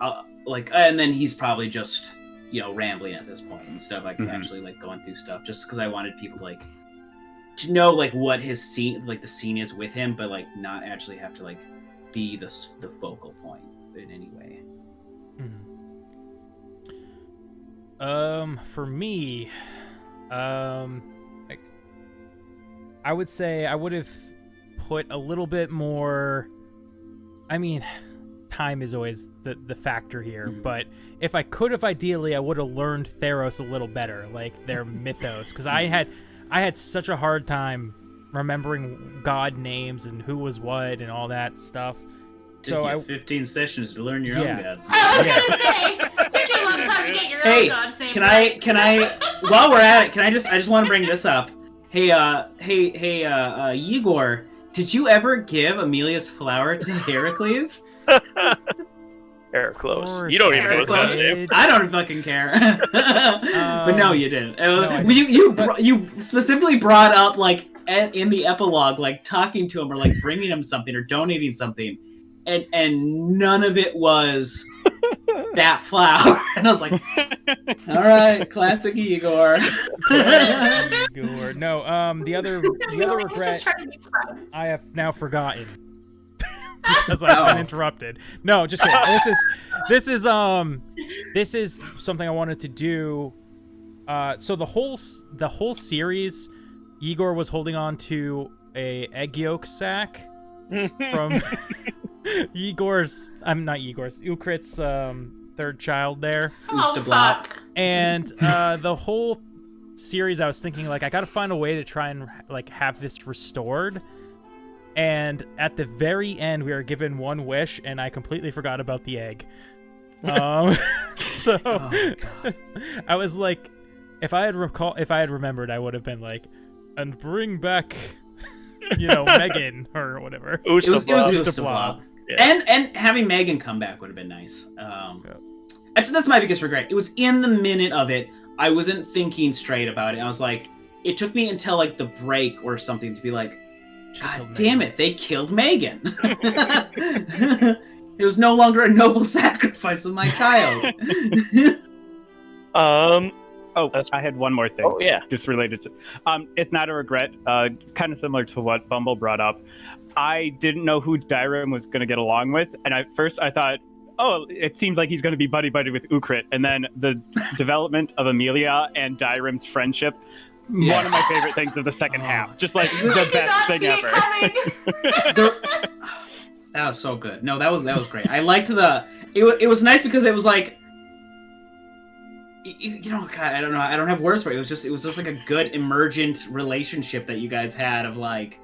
and then he's probably just, you know, rambling at this point instead of like actually like going through stuff, just because I wanted people to like to know like what his scene, like the scene is with him, but like not actually have to like be the focal point in any way. For me, I would say I would have put a little bit more. I mean, time is always the factor here, but if I could have, ideally, I would have learned Theros a little better, like their mythos, because I had such a hard time remembering god names and who was what and all that stuff. So I 15 sessions to learn your own gods. I was gonna say, it took you a long time to get your own god's name. Can I? While we're at it, I just want to bring this up. Hey, Igor, did you ever give Amelia's flower to Heracles? Heracles. You don't even know his last name. I don't fucking care. But no, you didn't. You specifically brought up like in the epilogue, like talking to him or like bringing him something or donating something, and none of it was that flower. And I was like, all right, classic Igor. Igor. No, the other regret I have now forgotten. Because I've been interrupted. No, just kidding. This is something I wanted to do. So the whole series, Igor was holding on to a egg yolk sack from Ukrit's third child there. Oh, fuck. And the whole series, I was thinking like I gotta find a way to try and like have this restored. And at the very end, we are given one wish, and I completely forgot about the egg. So I was like, if I had remembered, I would have been like, and bring back, Megan or whatever. It was Ustablob. Yeah. And having Megan come back would have been nice. Actually, that's my biggest regret. It was in the minute of it. I wasn't thinking straight about it. I was like, it took me until like the break or something to be like, God damn it, they killed Megan. It was no longer a noble sacrifice of my child. I had one more thing. Oh, yeah. Just related to... it's not a regret. Kind of similar to what Bumble brought up. I didn't know who Dyrem was going to get along with, and at first I thought, oh, it seems like he's going to be buddy-buddy with Ukrit, and then the development of Amelia and Dyrem's friendship, one of my favorite things of the second half. Just like the best thing ever. That was so good. No, that was great. I liked it was nice because it was like, God, I don't know. I don't have words for it. It was just like a good emergent relationship that you guys had of like,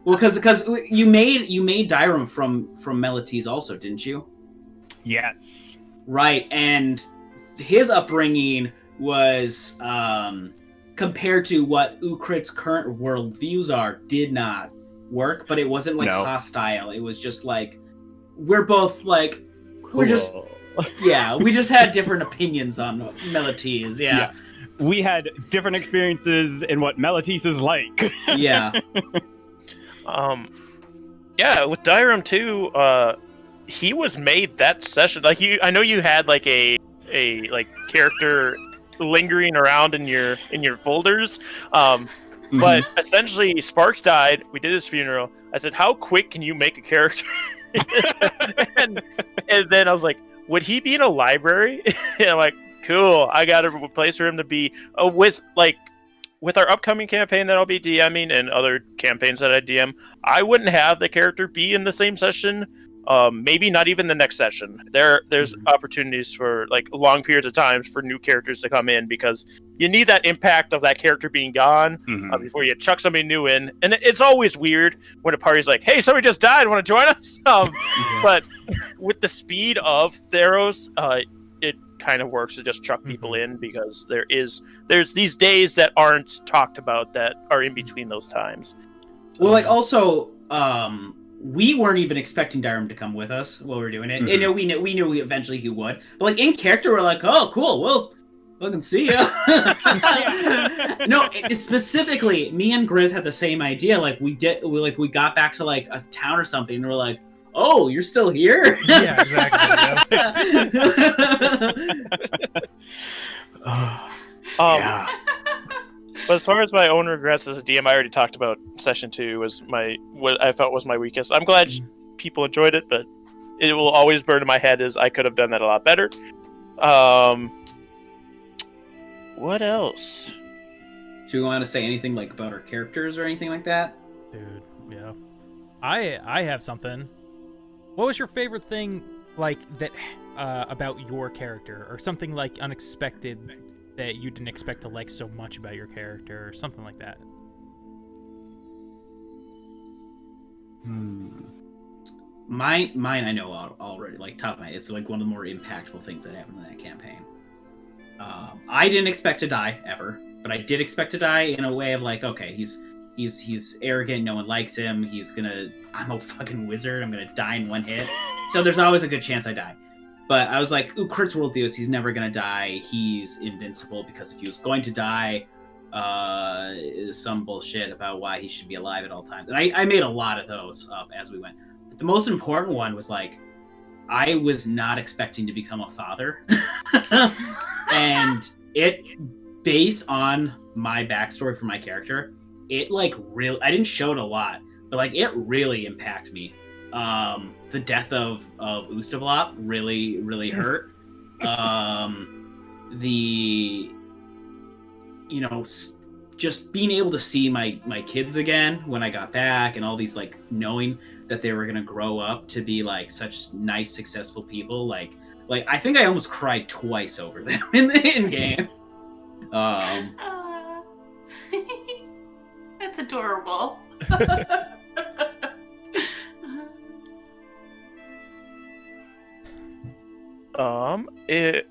well, because you made Dyrem from Meletes also, didn't you? Yes. Right, and his upbringing was compared to what Ukrit's current worldviews are, did not work, but it wasn't like hostile. It was just like, we're both like, we're just, we just had different opinions on Meletes. Yeah. We had different experiences in what Meletes is like. Yeah. With Dyrem too, he was made that session. Like I know you had like a like character lingering around in your folders, but essentially Sparks died. We did his funeral. I said, how quick can you make a character? and then I was like, would he be in a library? And I'm like, cool, I got a place for him to be with our upcoming campaign that I'll be DMing and other campaigns that I DM. I wouldn't have the character be in the same session Maybe not even the next session. There's opportunities for like long periods of time for new characters to come in, because you need that impact of that character being gone before you chuck somebody new in. And it's always weird when a party's like, "Hey, somebody just died. Want to join us?" But with the speed of Theros, it kind of works to just chuck people in, because there's these days that aren't talked about that are in between those times. So, well, like also, we weren't even expecting Dyram to come with us while we were doing it. And we knew eventually he would. But like in character, we're like, oh, cool. Well, we can see ya. No, specifically, me and Grizz had the same idea. Like we got back to like a town or something, and we're like, oh, you're still here? Yeah, exactly. Yeah. But as far as my own regrets as a DM, I already talked about session 2 was what I felt was my weakest. I'm glad people enjoyed it, but it will always burn in my head as I could have done that a lot better. What else? Do you want to say anything like about our characters or anything like that? Dude, yeah. I have something. What was your favorite thing like that about your character, or something like unexpected that you didn't expect to like so much about your character, or something like that? Mine I know already, like top of my head. It's like one of the more impactful things that happened in that campaign. I didn't expect to die ever, but I did expect to die in a way of like, okay, he's arrogant, no one likes him, I'm a fucking wizard, I'm gonna die in one hit. So there's always a good chance I die. But I was like, ooh, Kurt's World Theos, he's never gonna die, he's invincible, because if he was going to die, some bullshit about why he should be alive at all times. And I made a lot of those up as we went. But the most important one was like, I was not expecting to become a father. And it, based on my backstory for my character, it like really, I didn't show it a lot, but like it really impacted me. The death of Ustavlop really hurt. Just being able to see my kids again when I got back, and all these like knowing that they were gonna grow up to be like such nice, successful people, like I think I almost cried twice over them in game. That's adorable.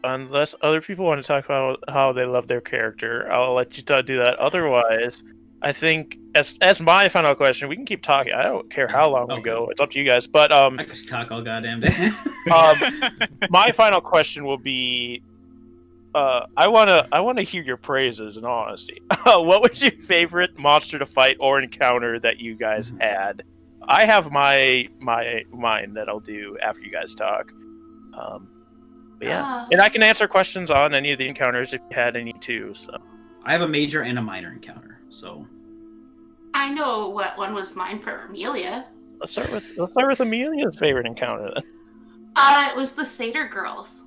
Unless other people want to talk about how they love their character, I'll let you do that. Otherwise, I think as my final question, we can keep talking. I don't care how long we go; it's up to you guys. But I could talk all goddamn day. My final question will be, I wanna hear your praises. In all honesty, what was your favorite monster to fight or encounter that you guys had? I have mine that I'll do after you guys talk. But yeah, and I can answer questions on any of the encounters if you had any too. So I have a major and a minor encounter. So I know what one was mine for Amelia. Let's start with Amelia's favorite encounter then. It was the Satyr girls.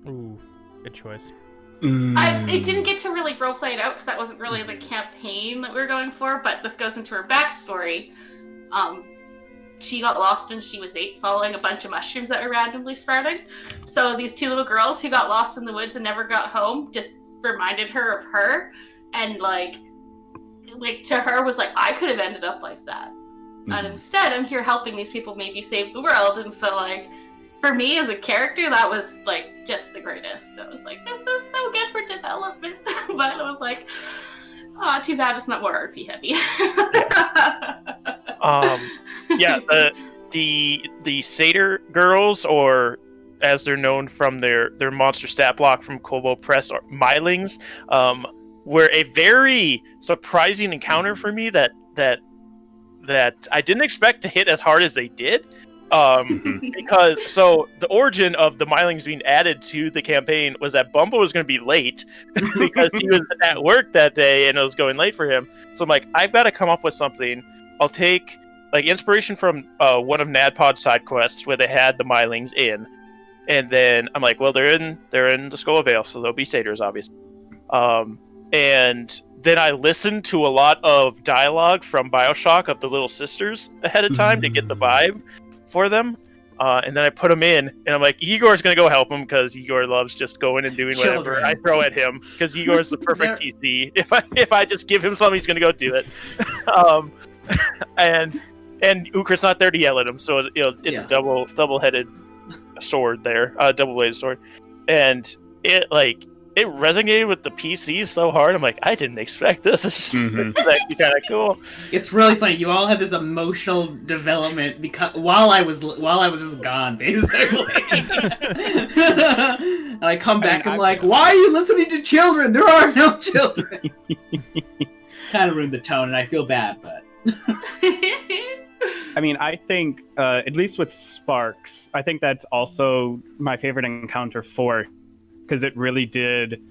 Ooh, good choice. It didn't get to really roleplay it out because that wasn't really the campaign that we were going for, but this goes into her backstory. She got lost when she was 8 following a bunch of mushrooms that were randomly sprouting. So these 2 little girls who got lost in the woods and never got home just reminded her of her, and like to her was like, I could have ended up like that. And instead I'm here helping these people maybe save the world. And so like for me as a character, that was like just the greatest. I was like, this is so good for development. But it was like, oh, too bad it's not more RP heavy. Yeah, the Satyr girls, or as they're known from their monster stat block from Kobo Press, or Mylings, were a very surprising encounter for me that I didn't expect to hit as hard as they did. Because the origin of the Mylings being added to the campaign was that Bumble was going to be late because he was at work that day and it was going late for him. So I'm like, I've got to come up with something. I'll take like inspiration from one of Nadpod's side quests where they had the Mylings in, and then I'm like, well, they're in the Skull of Vale, so they'll be satyrs, obviously. And then I listened to a lot of dialogue from BioShock of the Little Sisters ahead of time to get the vibe for them. And then I put him in, and I'm like, Igor's gonna go help him because Igor loves just going and doing whatever Children. I throw at him because Igor's the perfect PC. If I just give him something, he's gonna go do it. And Ukra's not there to yell at him, so it's a double-headed sword there, double-bladed sword, and it resonated with the PCs so hard. I'm like, I didn't expect this. This is actually kind of cool. It's really funny. You all had this emotional development because while I was just gone, basically. And I come back and like, why are you listening to children? There are no children. Kind of ruined the tone, and I feel bad, but. I mean, I think, at least with Sparks, I think that's also my favorite encounter for, because it really did,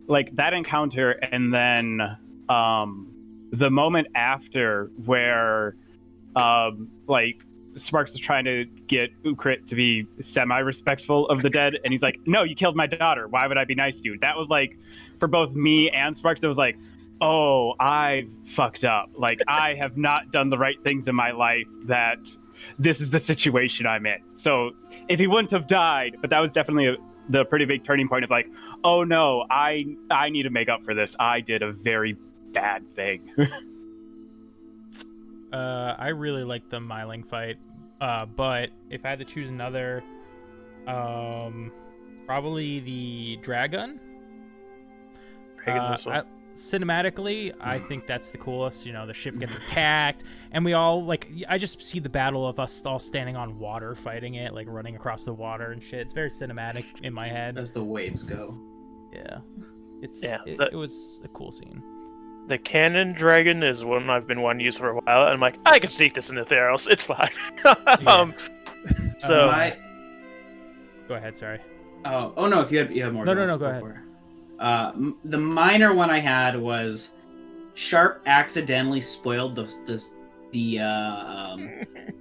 like, that encounter, and then the moment after where, like, Sparks is trying to get Ukrit to be semi-respectful of the dead, and he's like, no, you killed my daughter, why would I be nice to you? That was, like, for both me and Sparks, it was like, oh, I fucked up. Like, I have not done the right things in my life, that this is the situation I'm in. So, if he wouldn't have died, but that was definitely the pretty big turning point of like, oh no, I need to make up for this. I did a very bad thing. I really like the Myling fight, but if I had to choose another, probably the Dragon. Cinematically, I think that's the coolest. You know, the ship gets attacked, and we all, like, I just see the battle of us all standing on water fighting it, like running across the water and shit. It's very cinematic in my head. As the waves go. Yeah. It was a cool scene. The cannon dragon is one I've been wanting to use for a while, and I'm like, I can sneak this into Theros. It's fine. Go ahead, sorry. Oh no, if you have more. No, go ahead. The minor one I had was Sharp accidentally spoiled the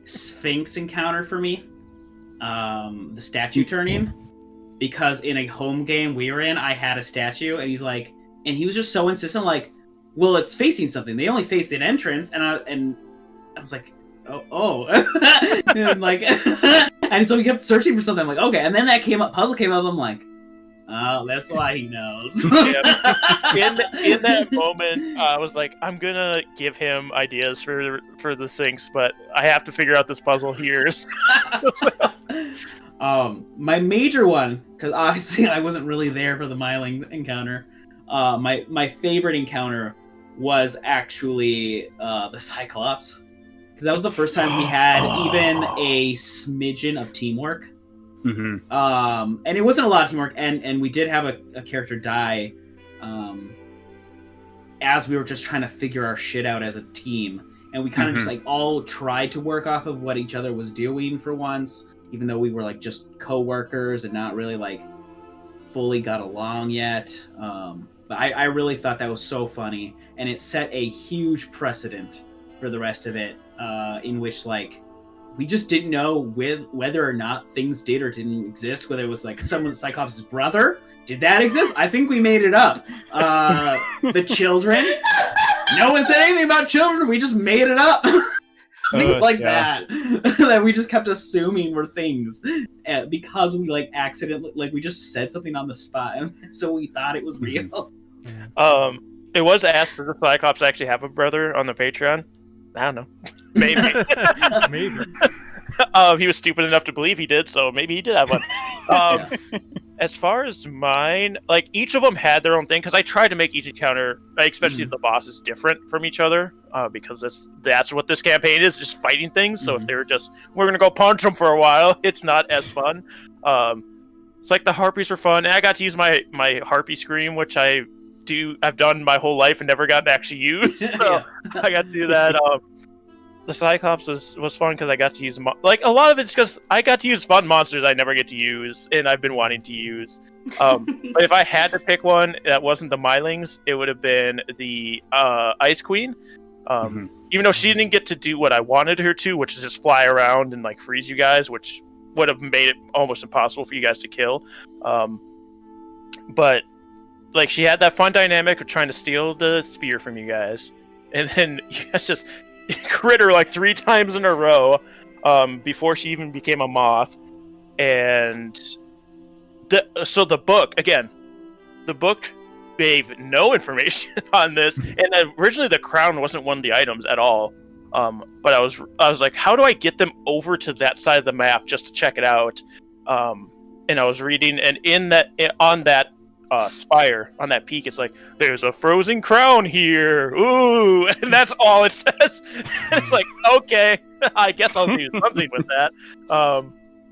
Sphinx encounter for me, the statue turning, because in a home game we were in, I had a statue, and he was just so insistent, like, well, it's facing something. They only faced an entrance, and I was like, oh, and like, and so we kept searching for something. I'm like, okay, and then puzzle came up. I'm like, oh, that's why he knows. In that moment, I was like, I'm gonna give him ideas for the Sphinx, but I have to figure out this puzzle here. My major one, because obviously I wasn't really there for the Myling encounter. My favorite encounter was actually the Cyclops, because that was the first time we had even a smidgen of teamwork. Mm-hmm. And it wasn't a lot of teamwork, and we did have a character die as we were just trying to figure our shit out as a team, and we kind of just like all tried to work off of what each other was doing for once, even though we were like just co-workers and not really like fully got along yet. But I really thought that was so funny, and it set a huge precedent for the rest of it, in which like we just didn't know whether or not things did or didn't exist, whether it was like someone's Cyclops' brother. Did that exist? I think we made it up. The children. No one said anything about children. We just made it up. Things like that. That we just kept assuming were things. Because we like accidentally, like we just said something on the spot. And so we thought it was real. It was asked, does the Cyclops actually have a brother on the Patreon? I don't know. Maybe. Maybe. He was stupid enough to believe he did, so maybe he did have one. As far as mine, like, each of them had their own thing, because I tried to make each encounter, like, especially the bosses, different from each other, because that's what this campaign is, just fighting things. So if they were just, we're going to go punch them for a while, it's not as fun. It's like the Harpies were fun, and I got to use my Harpy Scream, which I've done my whole life and never gotten to actually use. So I got to do that. The Cyclops was fun because I got to use like a lot of it's because I got to use fun monsters I never get to use and I've been wanting to use. But if I had to pick one that wasn't the Mylings, it would have been the Ice Queen. Even though she didn't get to do what I wanted her to, which is just fly around and like freeze you guys, which would have made it almost impossible for you guys to kill. But like she had that fun dynamic of trying to steal the spear from you guys, and then you guys just crit her like 3 times in a row. before she even became a moth, and the book gave no information on this, and originally the crown wasn't one of the items at all. But I was like, how do I get them over to that side of the map just to check it out? And I was reading, and on that spire, on that peak, it's like, there's a frozen crown here. Ooh, and that's all it says. And it's like, okay, I guess I'll do something with that.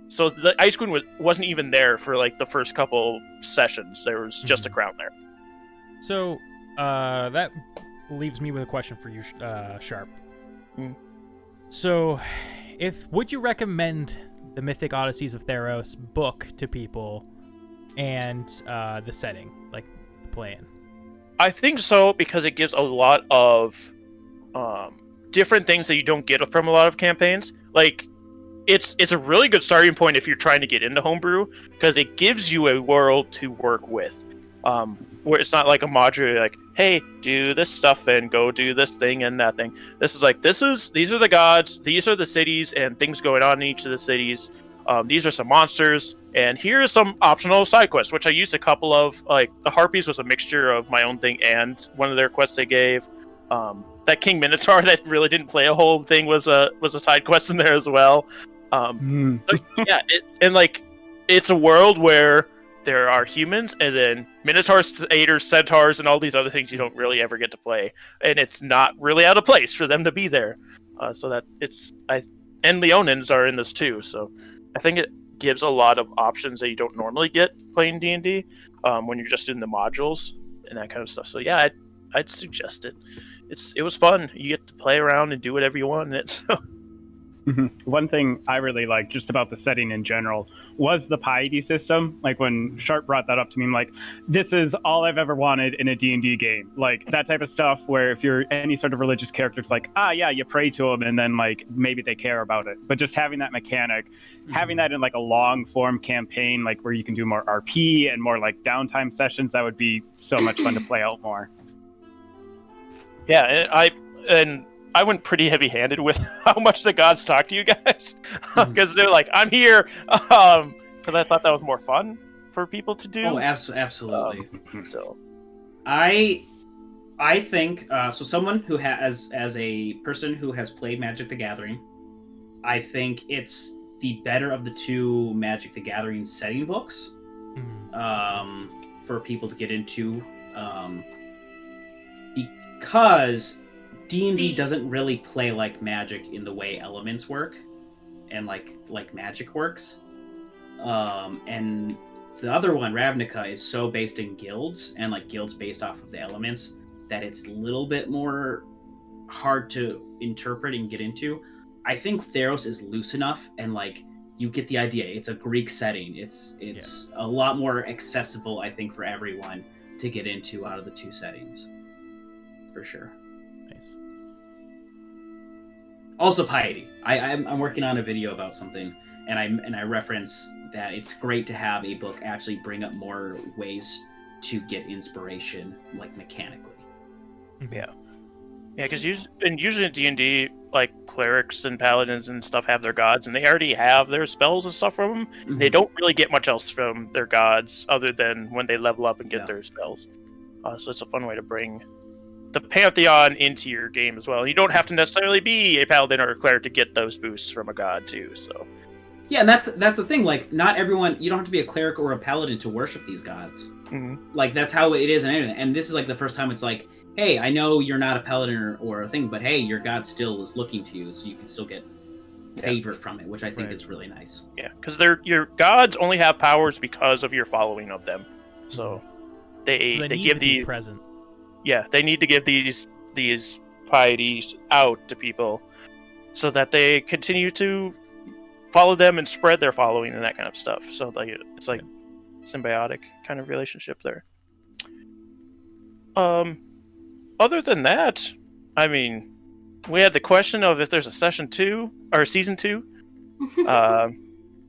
So the Ice Queen wasn't even there for like the first couple sessions. There was just a crown there. So that leaves me with a question for you, Sharp. So, would you recommend the Mythic Odysseys of Theros book to people, and the setting, like the play-in? I think so, because it gives a lot of different things that you don't get from a lot of campaigns. Like, it's a really good starting point if you're trying to get into homebrew, because it gives you a world to work with. Where it's not like a module, like, hey, do this stuff and go do this thing and that thing. This is like, these are the gods, these are the cities and things going on in each of the cities. These are some monsters, and here's some optional side quests, which I used a couple of. Like, the Harpies was a mixture of my own thing and one of their quests they gave. That King Minotaur that really didn't play a whole thing was a side quest in there as well. So, yeah, it's a world where there are humans, and then Minotaurs, Satyrs, Centaurs, and all these other things you don't really ever get to play. And it's not really out of place for them to be there. And Leonins are in this too, so I think it gives a lot of options that you don't normally get playing D&D when you're just in the modules and that kind of stuff. So yeah, I'd suggest it. It was fun. You get to play around and do whatever you want in it. So. One thing I really liked just about the setting in general was the piety system. Like, when Sharp brought that up to me, I'm like, this is all I've ever wanted in a D&D game. Like, that type of stuff where if you're any sort of religious character, it's like, yeah, you pray to them and then like maybe they care about it. But just having that mechanic, having that in like a long form campaign, like where you can do more RP and more like downtime sessions, that would be so much fun to play out more. Yeah, and I went pretty heavy-handed with how much the gods talk to you guys, because they're like, "I'm here," because I thought that was more fun for people to do. Oh, absolutely. So, I think so. Someone who has, as a person who has played Magic the Gathering, I think it's the better of the two Magic the Gathering setting books for people to get into, because D&D doesn't really play like Magic in the way elements work and like Magic works. And the other one, Ravnica, is so based in guilds and like guilds based off of the elements that it's a little bit more hard to interpret and get into. I think Theros is loose enough, and like you get the idea. It's a Greek setting. It's a lot more accessible, I think, for everyone to get into out of the two settings. For sure. Nice. Also, piety. I'm working on a video about something, and I reference that it's great to have a book actually bring up more ways to get inspiration, like mechanically. Yeah, because usually in D&D, like clerics and paladins and stuff have their gods, and they already have their spells and stuff from them. Mm-hmm. They don't really get much else from their gods other than when they level up and get their spells. So it's a fun way to bring the pantheon into your game as well. You don't have to necessarily be a paladin or a cleric to get those boosts from a god too. So yeah, and that's the thing. Like, not everyone. You don't have to be a cleric or a paladin to worship these gods. Mm-hmm. Like, that's how it is in anything. And this is like the first time it's like, hey, I know you're not a paladin or a thing, but hey, your god still is looking to you, so you can still get favor from it, which I think is really nice. Yeah, because your gods only have powers because of your following of them. So they give these present. Yeah, they need to give these pieties out to people so that they continue to follow them and spread their following and that kind of stuff. So it's like symbiotic kind of relationship there. Other than that, I mean, we had the question of if there's a season 2.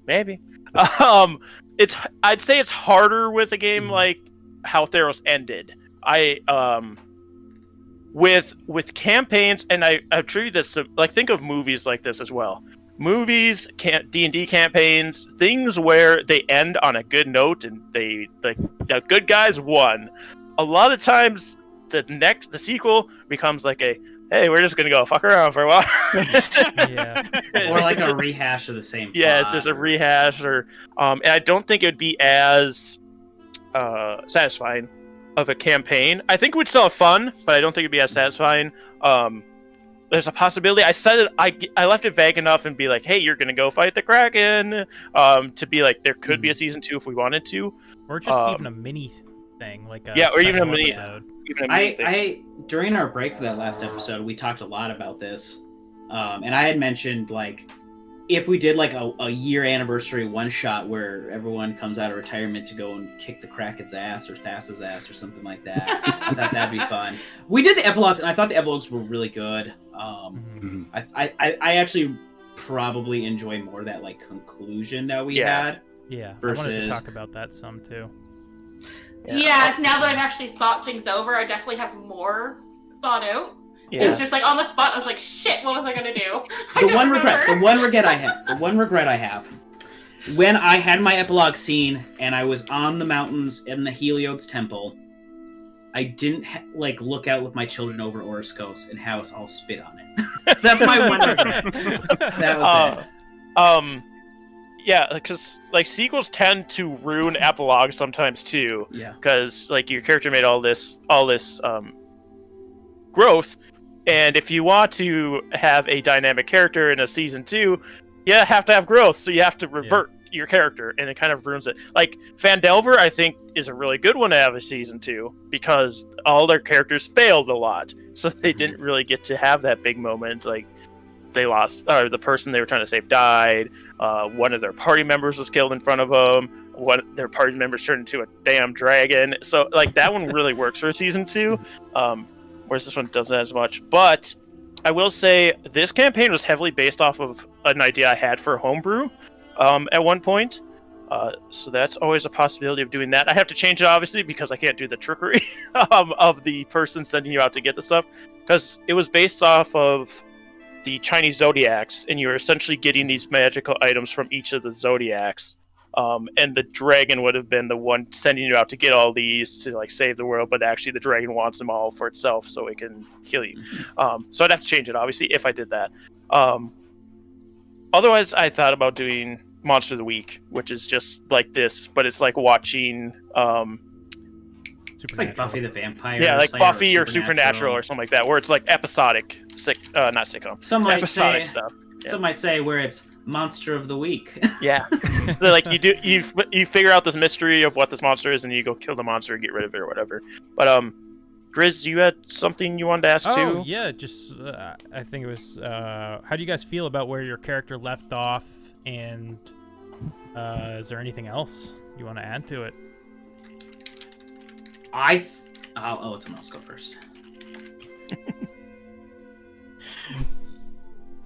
Maybe. I'd say it's harder with a game like how Theros ended. With campaigns, and I treat this like, think of movies like this as well. movies, D&D campaigns, things where they end on a good note and the good guys won. A lot of times, the sequel becomes like hey, we're just gonna go fuck around for a while. Yeah. Or like a rehash of the same plot. Yeah, it's just a rehash, and I don't think it would be as satisfying of a campaign. I think it would still have fun, but I don't think it'd be as satisfying. There's a possibility. I said it. I left it vague enough and be like, "Hey, you're gonna go fight the Kraken." To be like, there could be a season 2 if we wanted to, or just even a mini thing, like or even a special mini. episode. I during our break for that last episode, we talked a lot about this, and I had mentioned like if we did like a year anniversary one shot where everyone comes out of retirement to go and kick the Kraken's ass or Thassa's ass or something like that. I thought that'd be fun. We did the epilogues, and I thought the epilogues were really good. I actually probably enjoy more that like conclusion that we had. Yeah, versus... I wanted to talk about that some too. Yeah, now that I've actually thought things over, I definitely have more thought out. Yeah. It was just like on the spot, I was like, shit, what was I gonna do? The one regret I have, when I had my epilogue scene and I was on the mountains in the Heliod's temple, I didn't look out with my children over Oriscos and have us all spit on it. That's my one regret. That was it. Yeah, because like sequels tend to ruin epilogues sometimes too. Yeah. Because like your character made all this growth, and if you want to have a dynamic character in a season 2, you have to have growth. So you have to revert your character, and it kind of ruins it. Like Fandelver, I think, is a really good one to have a season 2 because all their characters failed a lot, so they didn't really get to have that big moment. Like they lost, the person they were trying to save died. One of their party members was killed in front of them. One of their party members turned into a damn dragon. So like that one really works for a season 2. Whereas this one doesn't as much. But I will say this campaign was heavily based off of an idea I had for homebrew at one point. So that's always a possibility of doing that. I have to change it, obviously, because I can't do the trickery of the person sending you out to get the stuff. Because it was based off of the Chinese zodiacs, and you're essentially getting these magical items from each of the zodiacs. And the dragon would have been the one sending you out to get all these to like save the world, but actually the dragon wants them all for itself so it can kill you. So I'd have to change it, obviously, if I did that. Otherwise, I thought about doing Monster of the Week, which is just like this, but it's like watching... it's like Buffy the Vampire. Yeah, like Buffy or Supernatural or something like that, where it's like episodic, not sitcom. Episodic stuff. Yeah. Some might say where it's Monster of the Week. Yeah. So like you figure out this mystery of what this monster is, and you go kill the monster and get rid of it or whatever. But Grizz, you had something you wanted to ask too? Oh yeah, just I think it was how do you guys feel about where your character left off, and is there anything else you want to add to it? I'll let someone else go first.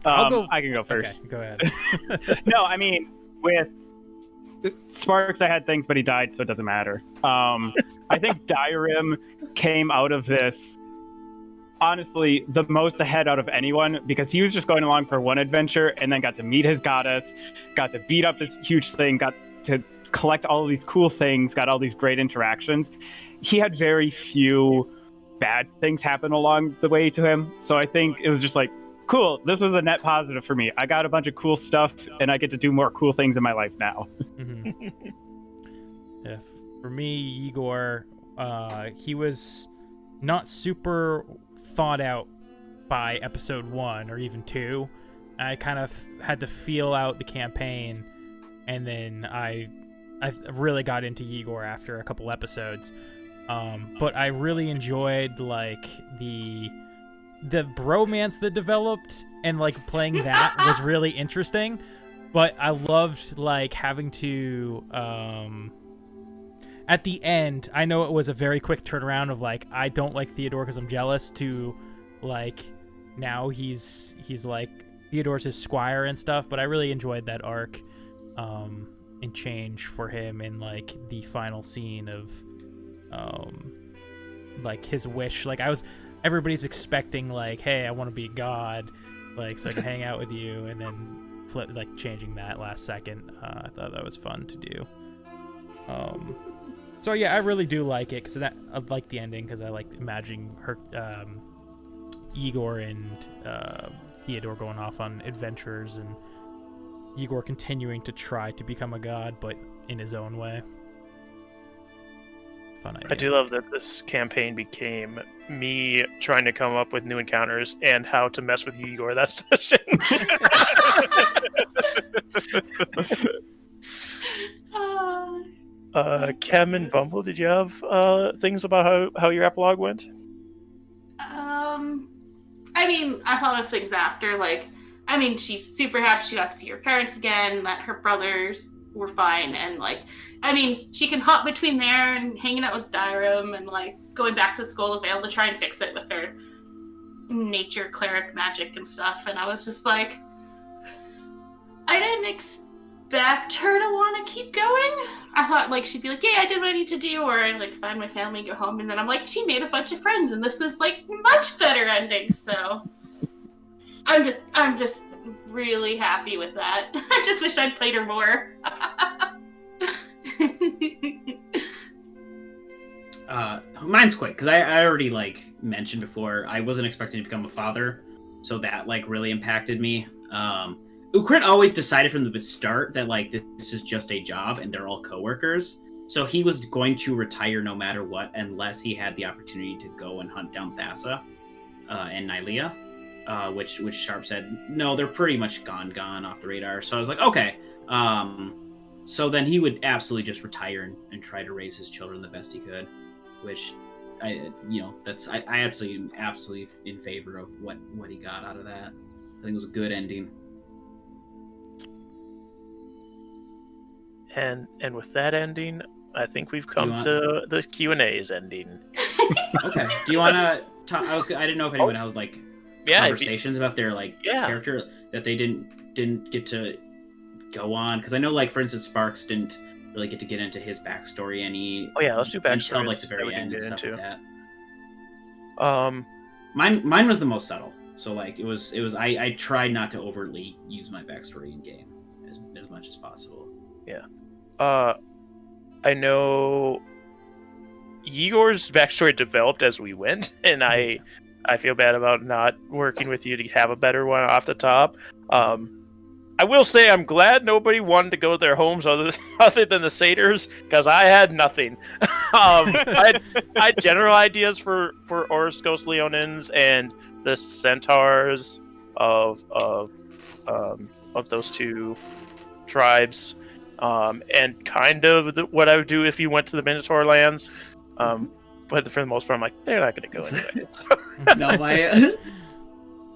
I can go first. Okay, go ahead. No, I mean, with Sparks, I had things, but he died, so it doesn't matter. I think Dyrim came out of this, honestly, the most ahead out of anyone, because he was just going along for one adventure, and then got to meet his goddess, got to beat up this huge thing, got to collect all of these cool things, got all these great interactions. He had very few bad things happen along the way to him, so I think it was just like, cool, this was a net positive for me. I got a bunch of cool stuff, and I get to do more cool things in my life now. Yeah, for me, Igor, he was not super thought out by episode 1 or even 2. I kind of had to feel out the campaign, and then I really got into Igor after a couple episodes. But I really enjoyed like the bromance that developed, and like playing that was really interesting. But I loved like having to at the end, I know it was a very quick turnaround of like, I don't like Theodore because I'm jealous, to like now he's like Theodore's his squire and stuff. But I really enjoyed that arc and change for him in like the final scene of like his wish. Like everybody's expecting like, hey, I want to be a god, like so I can hang out with you, and then changing that last second. I thought that was fun to do. So yeah, I really do like it because I like the ending because I like imagining her, Igor and Theodore going off on adventures and Igor continuing to try to become a god, but in his own way. Fun idea. I do love that this campaign became me trying to come up with new encounters and how to mess with Igor that session. Kem and Bumble, did you have things about how your epilogue went? I mean, I thought of things after, she's super happy she got to see her parents again, that her brothers were fine, and, she can hop between there and hanging out with Dyram and, going back to Skull of Vale to try and fix it with her nature cleric magic and stuff, and I was just like, I didn't expect her to want to keep going. I thought, she'd be like, yeah, I did what I need to do, or, find my family, go home, and then I'm like, she made a bunch of friends, and this is, much better ending, so I'm just really happy with that. I just wish I'd played her more. Mine's quick, because I already, mentioned before, I wasn't expecting to become a father, so that, really impacted me. Ukrit always decided from the start that, this is just a job, and they're all coworkers, so he was going to retire no matter what, unless he had the opportunity to go and hunt down Thassa and Nylea, which Sharp said, no, they're pretty much gone off the radar, so I was like, okay. So then he would absolutely just retire and try to raise his children the best he could, which I absolutely in favor of what he got out of that. I think it was a good ending. And with that ending, I think we've come to the Q&A's ending. Okay. Do you want to talk? I didn't know if anyone has conversations about their character that they didn't get to go on, because I know for instance Sparks didn't really get to get into his backstory let's do backstory until the very end and stuff like that. Mine Mine was the most subtle. So it was I tried not to overtly use my backstory in game as much as possible. Yeah. I know Igor's backstory developed as we went, and I feel bad about not working with you to have a better one off the top. I will say I'm glad nobody wanted to go to their homes other than the satyrs, because I had nothing. I had general ideas for Orskos Leonins and the centaurs of those two tribes, and kind of what I would do if you went to the Minotaur lands. But for the most part, I'm like, they're not going to go anyway. So. No,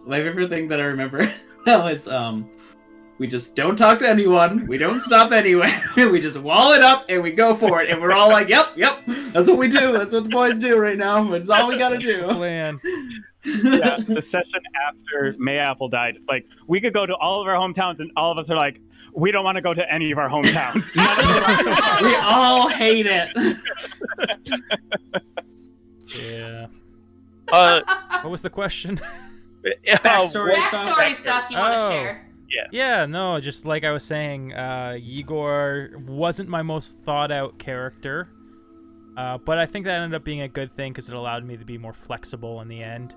my favorite thing that I remember is we just don't talk to anyone. We don't stop anywhere. We just wall it up and we go for it. And we're all like, yep, that's what we do. That's what the boys do right now. It's all we got to do. Plan. Yeah, the session after Mayapple died, it's like, we could go to all of our hometowns and all of us are like, we don't want to go to any of our hometowns. We all hate it. Yeah. What was the question? Backstory stuff you want to share. Yeah, no, just like I was saying, Igor wasn't my most thought out character, but I think that ended up being a good thing because it allowed me to be more flexible in the end.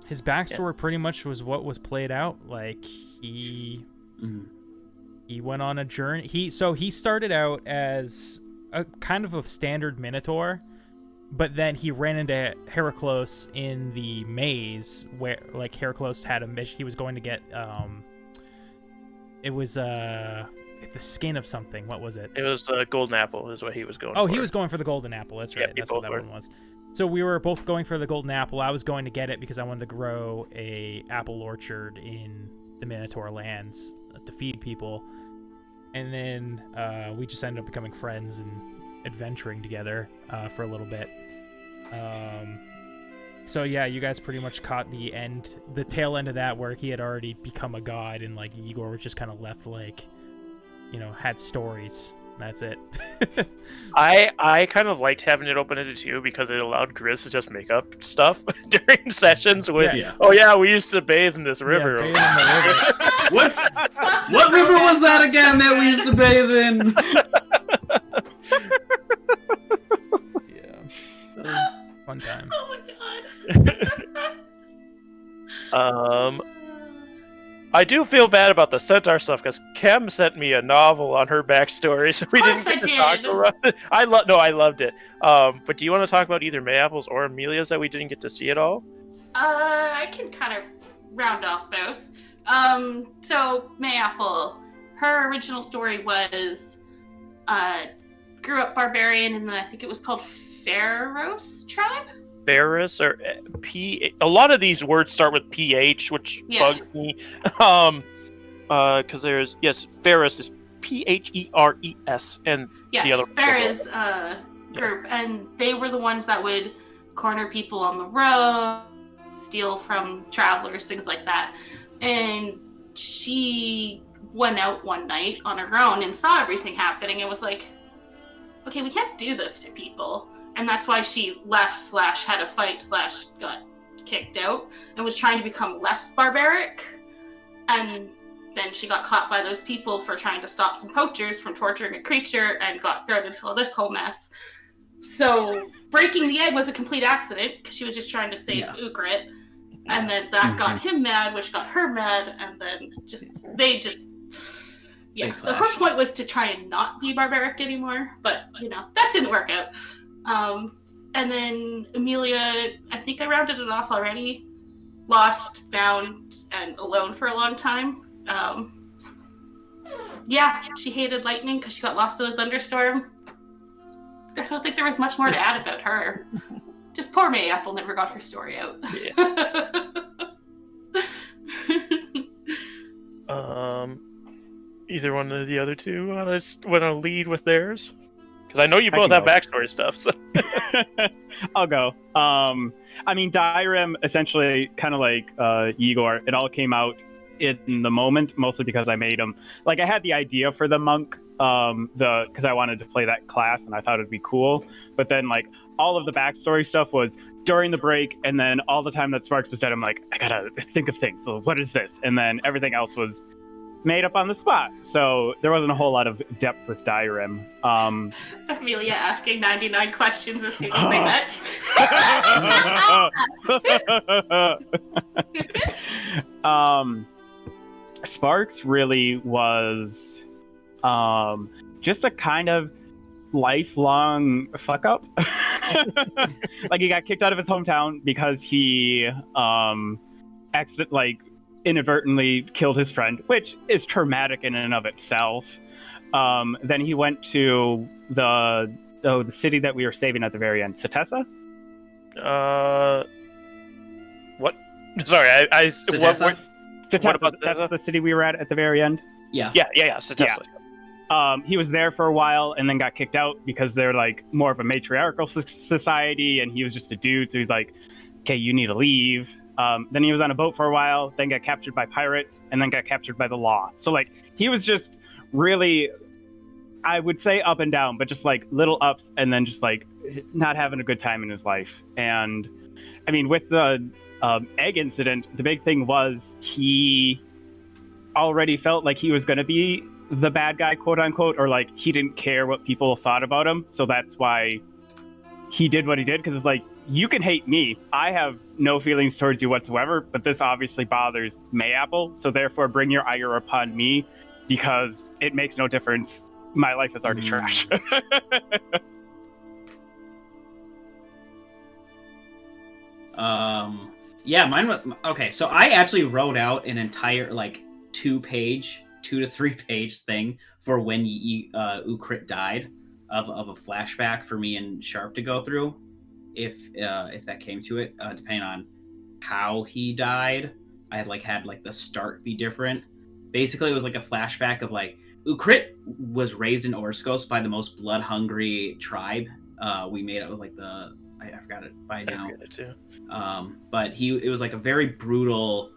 His backstory pretty much was what was played out. He went on a journey. He started out as a kind of a standard Minotaur, but then he ran into Heraclos in the maze where Heraclos had a mission. He was going to get it was the skin of something. What was it? It was the golden apple is what he was going for. Oh, he was going for the golden apple. That's right. That's what that one was. So we were both going for the golden apple. I was going to get it because I wanted to grow a apple orchard in the Minotaur lands to feed people. And then we just ended up becoming friends and adventuring together for a little bit. So yeah, you guys pretty much caught the tail end of that, where he had already become a god, and Igor was just kind of left had stories. That's it. I kind of liked having it open into two because it allowed Grizz to just make up stuff during sessions with, oh yeah, we used to bathe in this river. Yeah, bathe in the river. What river was that again that we used to bathe in? Yeah. Fun times. Oh my god. I do feel bad about the centaur stuff because Kem sent me a novel on her backstory, so we didn't get to talk about it. I loved it. But do you want to talk about either Mayaple's or Amelia's that we didn't get to see at all? I can kind of round off both. So Mayapple, her original story was, grew up barbarian in the, I think it was called Theros tribe? Ferris or P. A lot of these words start with PH, which bugs me. Because there's Ferris is Pheres, and the other Ferris group, and they were the ones that would corner people on the road, steal from travelers, things like that. And she went out one night on her own and saw everything happening and was like, okay, we can't do this to people. And that's why she left / had a fight / got kicked out and was trying to become less barbaric. And then she got caught by those people for trying to stop some poachers from torturing a creature and got thrown into this whole mess. So breaking the egg was a complete accident because she was just trying to save Ukrit. And then that got him mad, which got her mad, and then so her point was to try and not be barbaric anymore, but that didn't work out. And then Amelia, I think I rounded it off already, lost, found, and alone for a long time. She hated lightning because she got lost in a thunderstorm. I don't think there was much more to add about her. Just poor Mayapple never got her story out. Either one of the other two want to lead with theirs? Because I know you both have backstory stuff. So. I'll go. I mean, Dyrem, essentially, kind of like Igor, it all came out in the moment, mostly because I made him. Like, I had the idea for the monk, because I wanted to play that class, and I thought it'd be cool. But then, like, all of the backstory stuff was during the break, and then all the time that Sparks was dead, I'm like, I gotta think of things. So what is this? And then everything else was made up on the spot. So there wasn't a whole lot of depth with Dyrem. Amelia asking 99 questions as soon as they met. Sparks really was just a kind of lifelong fuck up. Like, he got kicked out of his hometown because he inadvertently killed his friend, which is traumatic in and of itself. Then he went to the city that we were saving at the very end, Setessa? What? Sorry, Setessa? What about Setessa? The city we were at the very end? Yeah, Setessa. Yeah. He was there for a while and then got kicked out because they're like more of a matriarchal society, and he was just a dude, so he's like, okay, you need to leave. Then he was on a boat for a while, then got captured by pirates, and then got captured by the law. So, like, he was just really, I would say up and down, but just, like, little ups and then just, like, not having a good time in his life. And, I mean, with the egg incident, the big thing was he already felt like he was going to be the bad guy, quote unquote, or, like, he didn't care what people thought about him. So that's why he did what he did, because it's like, you can hate me. I have no feelings towards you whatsoever, but this obviously bothers Mayapple, so therefore bring your ire upon me, because it makes no difference. My life is already trash. Mine was... Okay, so I actually wrote out an entire, like, 2 to 3 page thing for when Ukrit died of a flashback for me and Sharp to go through. If that came to it, depending on how he died, I had the start be different. Basically, it was like a flashback of like Ukrit was raised in Orskos by the most blood-hungry tribe. We made it with like I forgot it by now. I forgot it too. But it was like a very brutal,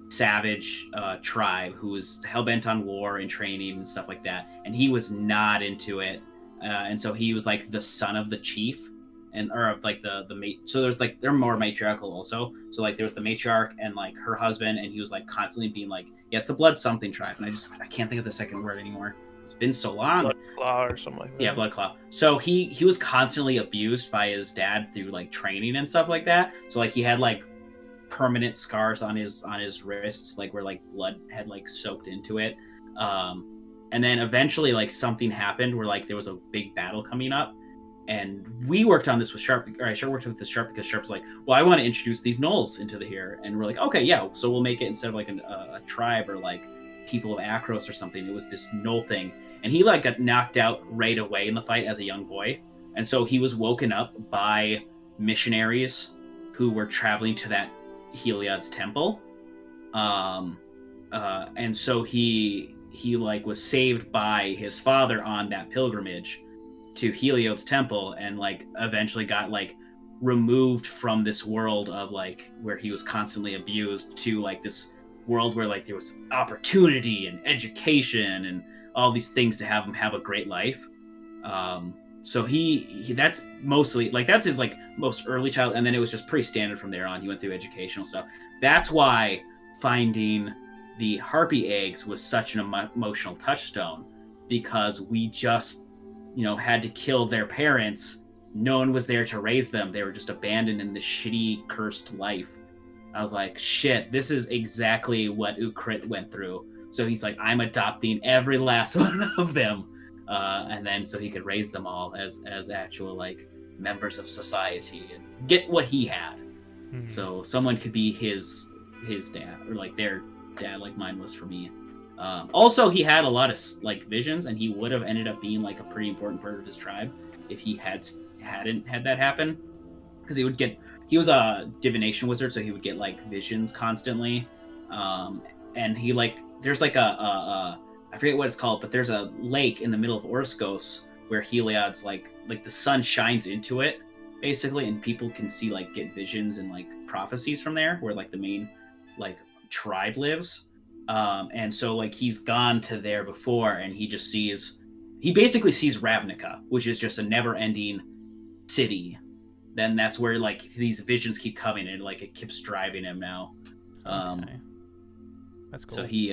savage tribe who was hell-bent on war and training and stuff like that. And he was not into it. And so he was like the son of the chief. and or of like the mate. So there's like they're more matriarchal also. So like there was the matriarch and like her husband, and he was like constantly being like, yeah, it's the blood something tribe, and I can't think of the second word anymore. It's been so long. Blood Claw or something like that. Yeah, Blood Claw. So he was constantly abused by his dad through like training and stuff like that. So like he had like permanent scars on his wrists, like where like blood had like soaked into it. And then eventually like something happened where like there was a big battle coming up, and we worked on this with Sharp. Or I sure worked with this Sharp because Sharp's like, well, I want to introduce these gnolls into the here, and we're like, okay, yeah, so we'll make it instead of like a tribe or like people of Akros or something. It was this gnoll thing, and he like got knocked out right away in the fight as a young boy, and so he was woken up by missionaries who were traveling to that Heliod's temple, and so he like was saved by his father on that pilgrimage to Heliod's temple, and like eventually got like removed from this world of like where he was constantly abused to like this world where like there was opportunity and education and all these things to have him have a great life. So he that's mostly like that's his like most early child, and then it was just pretty standard from there on. He went through educational stuff. That's why finding the harpy eggs was such an emotional touchstone, because we just had to kill their parents. No one was there to raise them. They were just abandoned in this shitty cursed life. I was like, shit, this is exactly what Ukrit went through. So he's like, I'm adopting every last one of them. And then so he could raise them all as actual like members of society and get what he had. Mm-hmm. So someone could be his dad, or like their dad, like mine was for me. Also, he had a lot of like visions, and he would have ended up being like a pretty important part of his tribe if he hadn't had that happen, because he was a divination wizard, so he would get like visions constantly. And he like there's like a I forget what it's called, but there's a lake in the middle of Orskos where Heliod's like the sun shines into it basically, and people can see like get visions and like prophecies from there, where like the main like tribe lives. And so like he's gone to there before, and he basically sees Ravnica, which is just a never-ending city. Then that's where like these visions keep coming, and like it keeps driving him now. Okay. That's cool. So he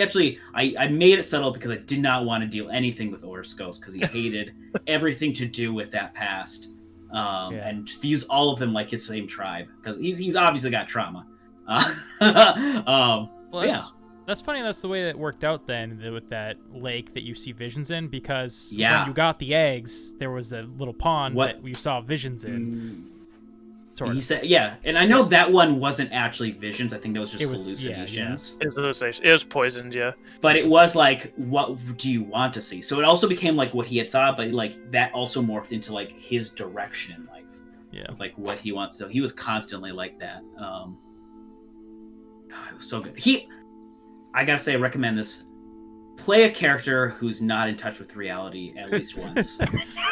actually I made it subtle because I did not want to deal anything with Orskos, because he hated everything to do with that past. And views all of them like his same tribe, because he's obviously got trauma. That's funny. That's the way that worked out then with that lake that you see visions in, because when you got the eggs, there was a little pond that you saw visions in. He said, and I know that one wasn't actually visions. I think that was just hallucinations. It was poisoned, yeah. But it was like, what do you want to see? So it also became like what he had saw, but like that also morphed into like his direction in life. Yeah, of like what he wants to. He was constantly like that. It was so good. I gotta say, I recommend this. Play a character who's not in touch with reality at least once.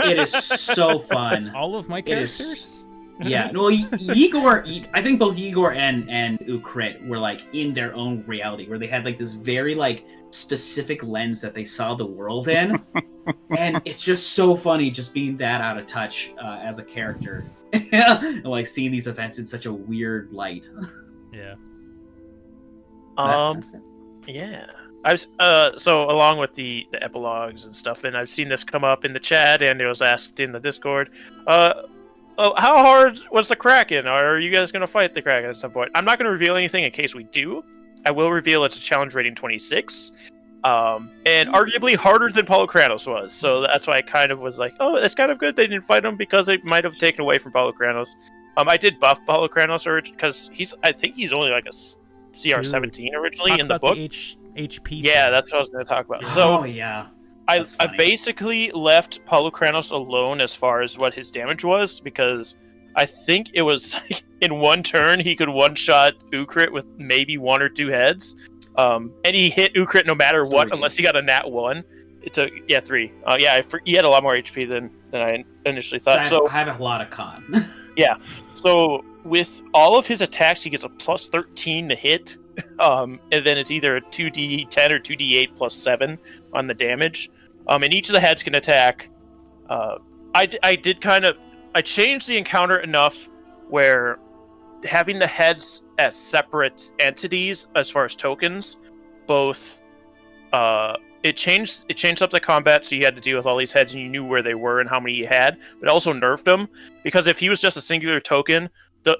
It is so fun. All of my characters? Yeah. Well, Igor, I think both Igor and Ukrit were like in their own reality, where they had like this very like specific lens that they saw the world in. And it's just so funny just being that out of touch as a character. And like seeing these events in such a weird light. Yeah. Yeah. So along with the epilogues and stuff, and I've seen this come up in the chat, and it was asked in the Discord. How hard was the Kraken? Are you guys going to fight the Kraken at some point? I'm not going to reveal anything in case we do. I will reveal it's a challenge rating 26, and arguably harder than Polukranos was. So that's why I kind of was like, oh, it's kind of good they didn't fight him, because they might have taken away from Polukranos. I did buff Polukranos because I think he's only like a CR 17 originally in the book. The HP. Yeah, that's what I was going to talk about. So I basically left Polukranos alone as far as what his damage was, because I think it was like, in one turn he could one-shot Ukrit with maybe 1 or 2 heads, and he hit Ukrit no matter what, unless he got a nat 1. It took 3. He had a lot more HP than I initially thought. So I have a lot of con. Yeah. So with all of his attacks, he gets a plus 13 to hit. And then it's either a 2d10 or 2d8 plus 7 on the damage. And each of the heads can attack. I did kind of I changed the encounter enough where having the heads as separate entities as far as tokens, both it changed up the combat, so you had to deal with all these heads and you knew where they were and how many you had, but also nerfed them, because if he was just a singular token,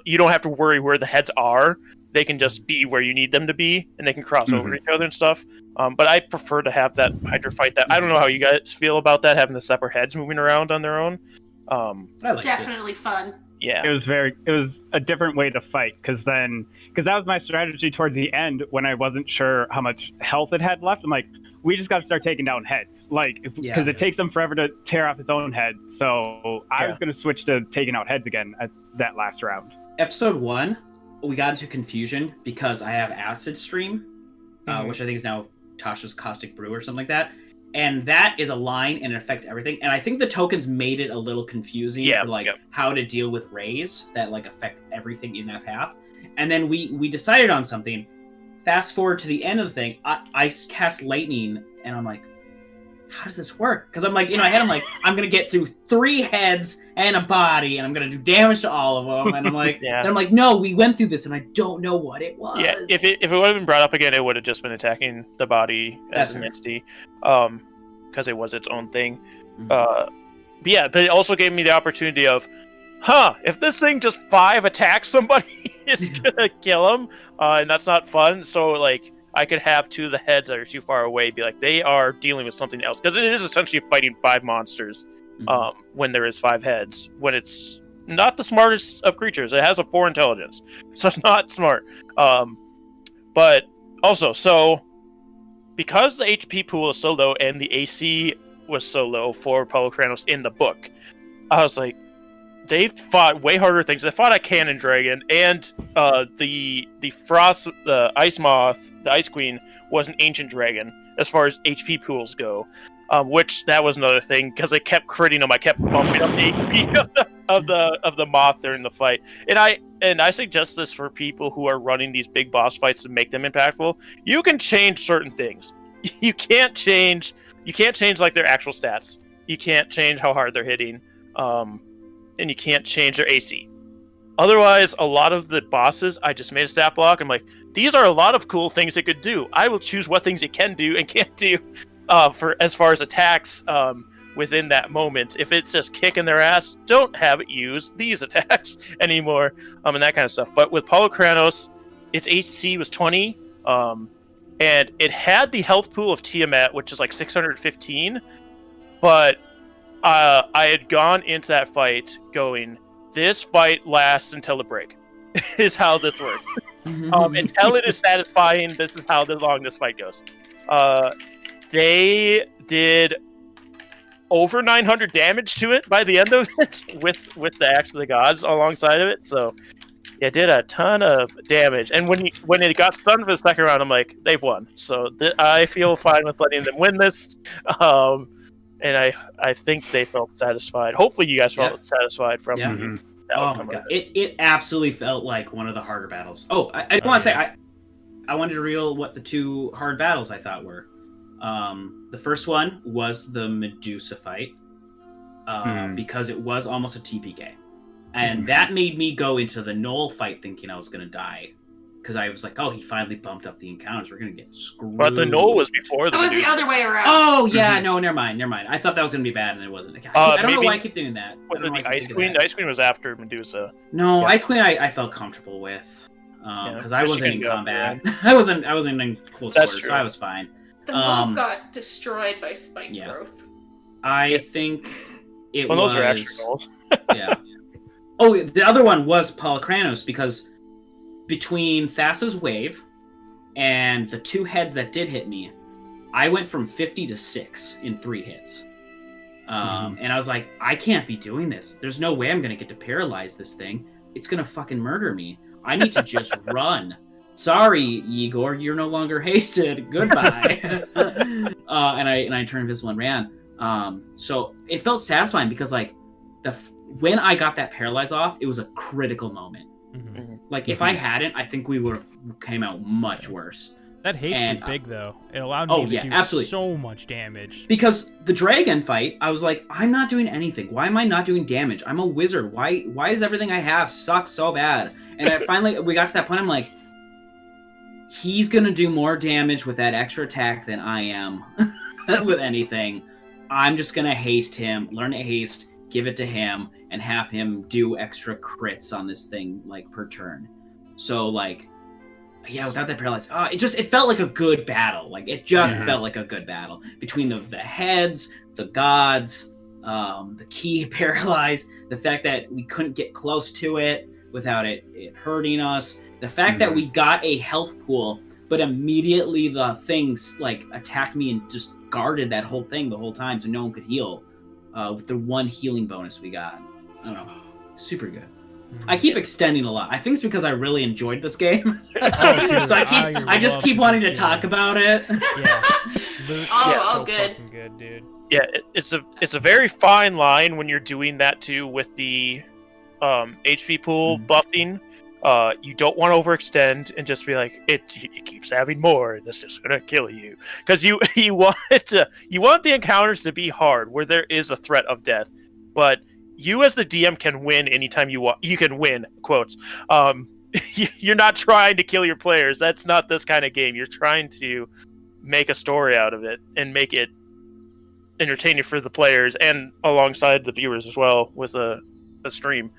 you don't have to worry where the heads are. They can just be where you need them to be, and they can cross over each other and stuff. But I prefer to have that Hydra fight. That I don't know how you guys feel about that, having the separate heads moving around on their own. Definitely fun. Yeah, it was a different way to fight, because that was my strategy towards the end when I wasn't sure how much health it had left. I'm like, we just got to start taking down heads, because it takes them forever to tear off his own head. So I was going to switch to taking out heads again at that last round. Episode 1, we got into confusion because I have Acid Stream, which I think is now Tasha's Caustic Brew or something like that. And that is a line and it affects everything. And I think the tokens made it a little confusing for how to deal with rays that affect everything in that path. And then we decided on something. Fast forward to the end of the thing, I cast Lightning and I'm like, how does this work? Because I'm like, in my head, I'm like, I'm going to get through 3 heads and a body and I'm going to do damage to all of them. And I'm like, then I'm like, no, we went through this and I don't know what it was. Yeah, if it would have been brought up again, it would have just been attacking the body as an entity, because it was its own thing. But it also gave me the opportunity of, if this thing just 5 attacks somebody, it's going to kill them, and that's not fun. So, I could have 2 of the heads that are too far away be like, they are dealing with something else. Because it is essentially fighting 5 monsters when there is 5 heads. When it's not the smartest of creatures. It has a 4 intelligence. So it's not smart. But also, so because the HP pool is so low and the AC was so low for Polukranos in the book, I was like, they fought way harder things. They fought a cannon dragon, and the frost, the ice moth, the ice queen was an ancient dragon as far as HP pools go. Which that was another thing, because I kept critting them. I kept bumping up the HP of the moth during the fight. And I suggest this for people who are running these big boss fights to make them impactful. You can change certain things. You can't change their actual stats. You can't change how hard they're hitting. And you can't change their AC. Otherwise, a lot of the bosses, I just made a stat block. I'm like, these are a lot of cool things it could do. I will choose what things it can do and can't do for as far as attacks within that moment. If it's just kicking their ass, don't have it use these attacks anymore, and that kind of stuff. But with Polukranos, its AC was 20, and it had the health pool of Tiamat, which is 615, but I had gone into that fight going, this fight lasts until the break, is how this works. Until it is satisfying, this is how long this fight goes. They did over 900 damage to it by the end of it, with the Axe of the Gods alongside of it. So it did a ton of damage. And when it got stunned for the second round, I'm like, they've won. So I feel fine with letting them win this. And I think they felt satisfied. Hopefully you guys felt satisfied from the outcome. Oh my god. It absolutely felt like one of the harder battles. Oh, I want to say, I wanted to reveal what the 2 hard battles I thought were. The first one was the Medusa fight, because it was almost a TPK. And that made me go into the Knoll fight thinking I was going to die. Because I was like, oh, he finally bumped up the encounters. We're going to get screwed. But the Knoll was before the It was the other way around. Oh, yeah, no, never mind. I thought that was going to be bad, and it wasn't. I don't know why I keep doing that. Was it the Ice Queen? The Ice Queen was after Medusa. No, Ice Queen I felt comfortable with. Because I wasn't in combat. I wasn't in close quarters, so I was fine. The Knolls got destroyed by spike growth. I think it was... Well, those are actually Knolls. Yeah. Oh, the other one was Polukranos, because between Thassa's wave and the 2 heads that did hit me, I went from 50 to 6 in 3 hits. And I was like, I can't be doing this. There's no way I'm going to get to paralyze this thing. It's going to fucking murder me. I need to just run. Sorry, Igor, you're no longer hasted. Goodbye. And I turned invisible and ran. So it felt satisfying because when I got that paralyze off, it was a critical moment. If I hadn't, I think we would have came out much worse. That haste And, was big, though. It allowed oh, me to yeah, do absolutely. so much damage. Because the dragon fight, I was like, I'm not doing anything. Why am I not doing damage? I'm a wizard. Why does everything I have suck so bad? And we got to that point, I'm like, he's gonna do more damage with that extra attack than I am with anything. I'm just gonna haste him, learn to haste, give it to him, and have him do extra crits on this thing, like, per turn. So, like, yeah, without that paralyze, it felt like a good battle. Like, it just felt like a good battle between the heads, the gods, the key paralyzed, the fact that we couldn't get close to it without it hurting us, the fact that we got a health pool, but immediately the things like attacked me and just guarded that whole thing the whole time, so no one could heal. With the one healing bonus we got, I don't know, super good. I keep extending a lot. I think it's because I really enjoyed this game. Dude, So I just keep wanting to talk about it. Yeah. Luke, Oh, so good. fucking good, dude. Yeah, it's a very fine line when you're doing that too with the HP pool buffing. You don't want to overextend and just be like, it keeps having more, and that's just gonna kill you. Because you want the encounters to be hard, where there is a threat of death, but you as the DM can win anytime you want. You can win, quotes. You're not trying to kill your players. That's not this kind of game. You're trying to make a story out of it and make it entertaining for the players and alongside the viewers as well with a stream.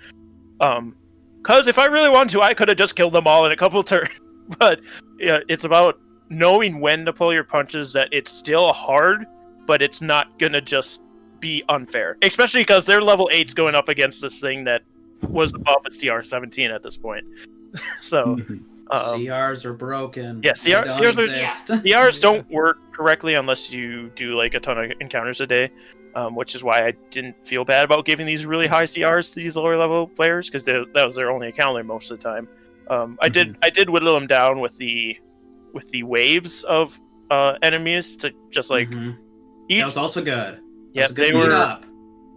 Because if I really wanted to, I could have just killed them all in a couple turns. But yeah, it's about knowing when to pull your punches, that it's still hard, but it's not going to just be unfair. Especially because they're level 8s going up against this thing that was above a CR 17 at this point. So... CRs are broken. Yeah, CRs don't work correctly unless you do like a ton of encounters a day. Which is why I didn't feel bad about giving these really high CRs to these lower level players, because that was their only encounter most of the time. I did whittle them down with the waves of enemies to just like eat. That was also good. Yeah,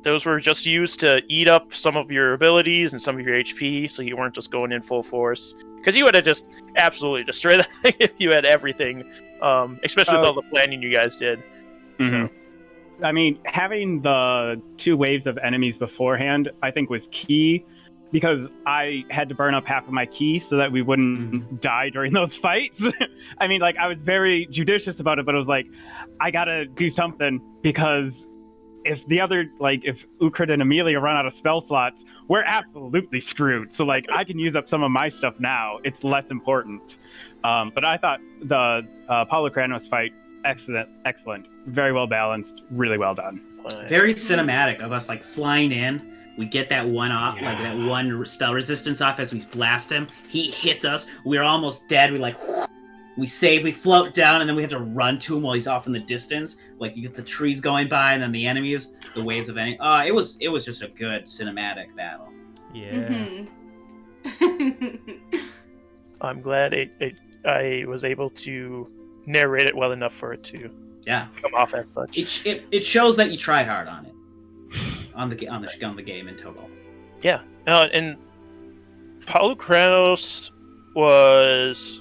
those were just used to eat up some of your abilities and some of your HP, so you weren't just going in full force. Because you would have just absolutely destroyed that thing if you had everything, especially with all the planning you guys did. So. I mean, having the 2 waves of enemies beforehand, I think, was key, because I had to burn up half of my ki so that we wouldn't die during those fights. I mean, like, I was very judicious about it, but it was like, I gotta do something, because if Ukrit and Amelia run out of spell slots, we're absolutely screwed. So, like, I can use up some of my stuff now. It's less important. But I thought the Paulo Kranos fight, excellent. Very well balanced. Really well done. Very cinematic of us, like, flying in. We get that one off, like that one spell resistance off as we blast him. He hits us. We're almost dead. We save, we float down, and then we have to run to him while he's off in the distance. Like, you get the trees going by, and then the enemies, the waves of enemies. It was just a good cinematic battle. Yeah. I'm glad I was able to narrate it well enough for it to come off as such. It shows that you tried hard on it, on the game in total. Yeah, and Paulo Kranos was.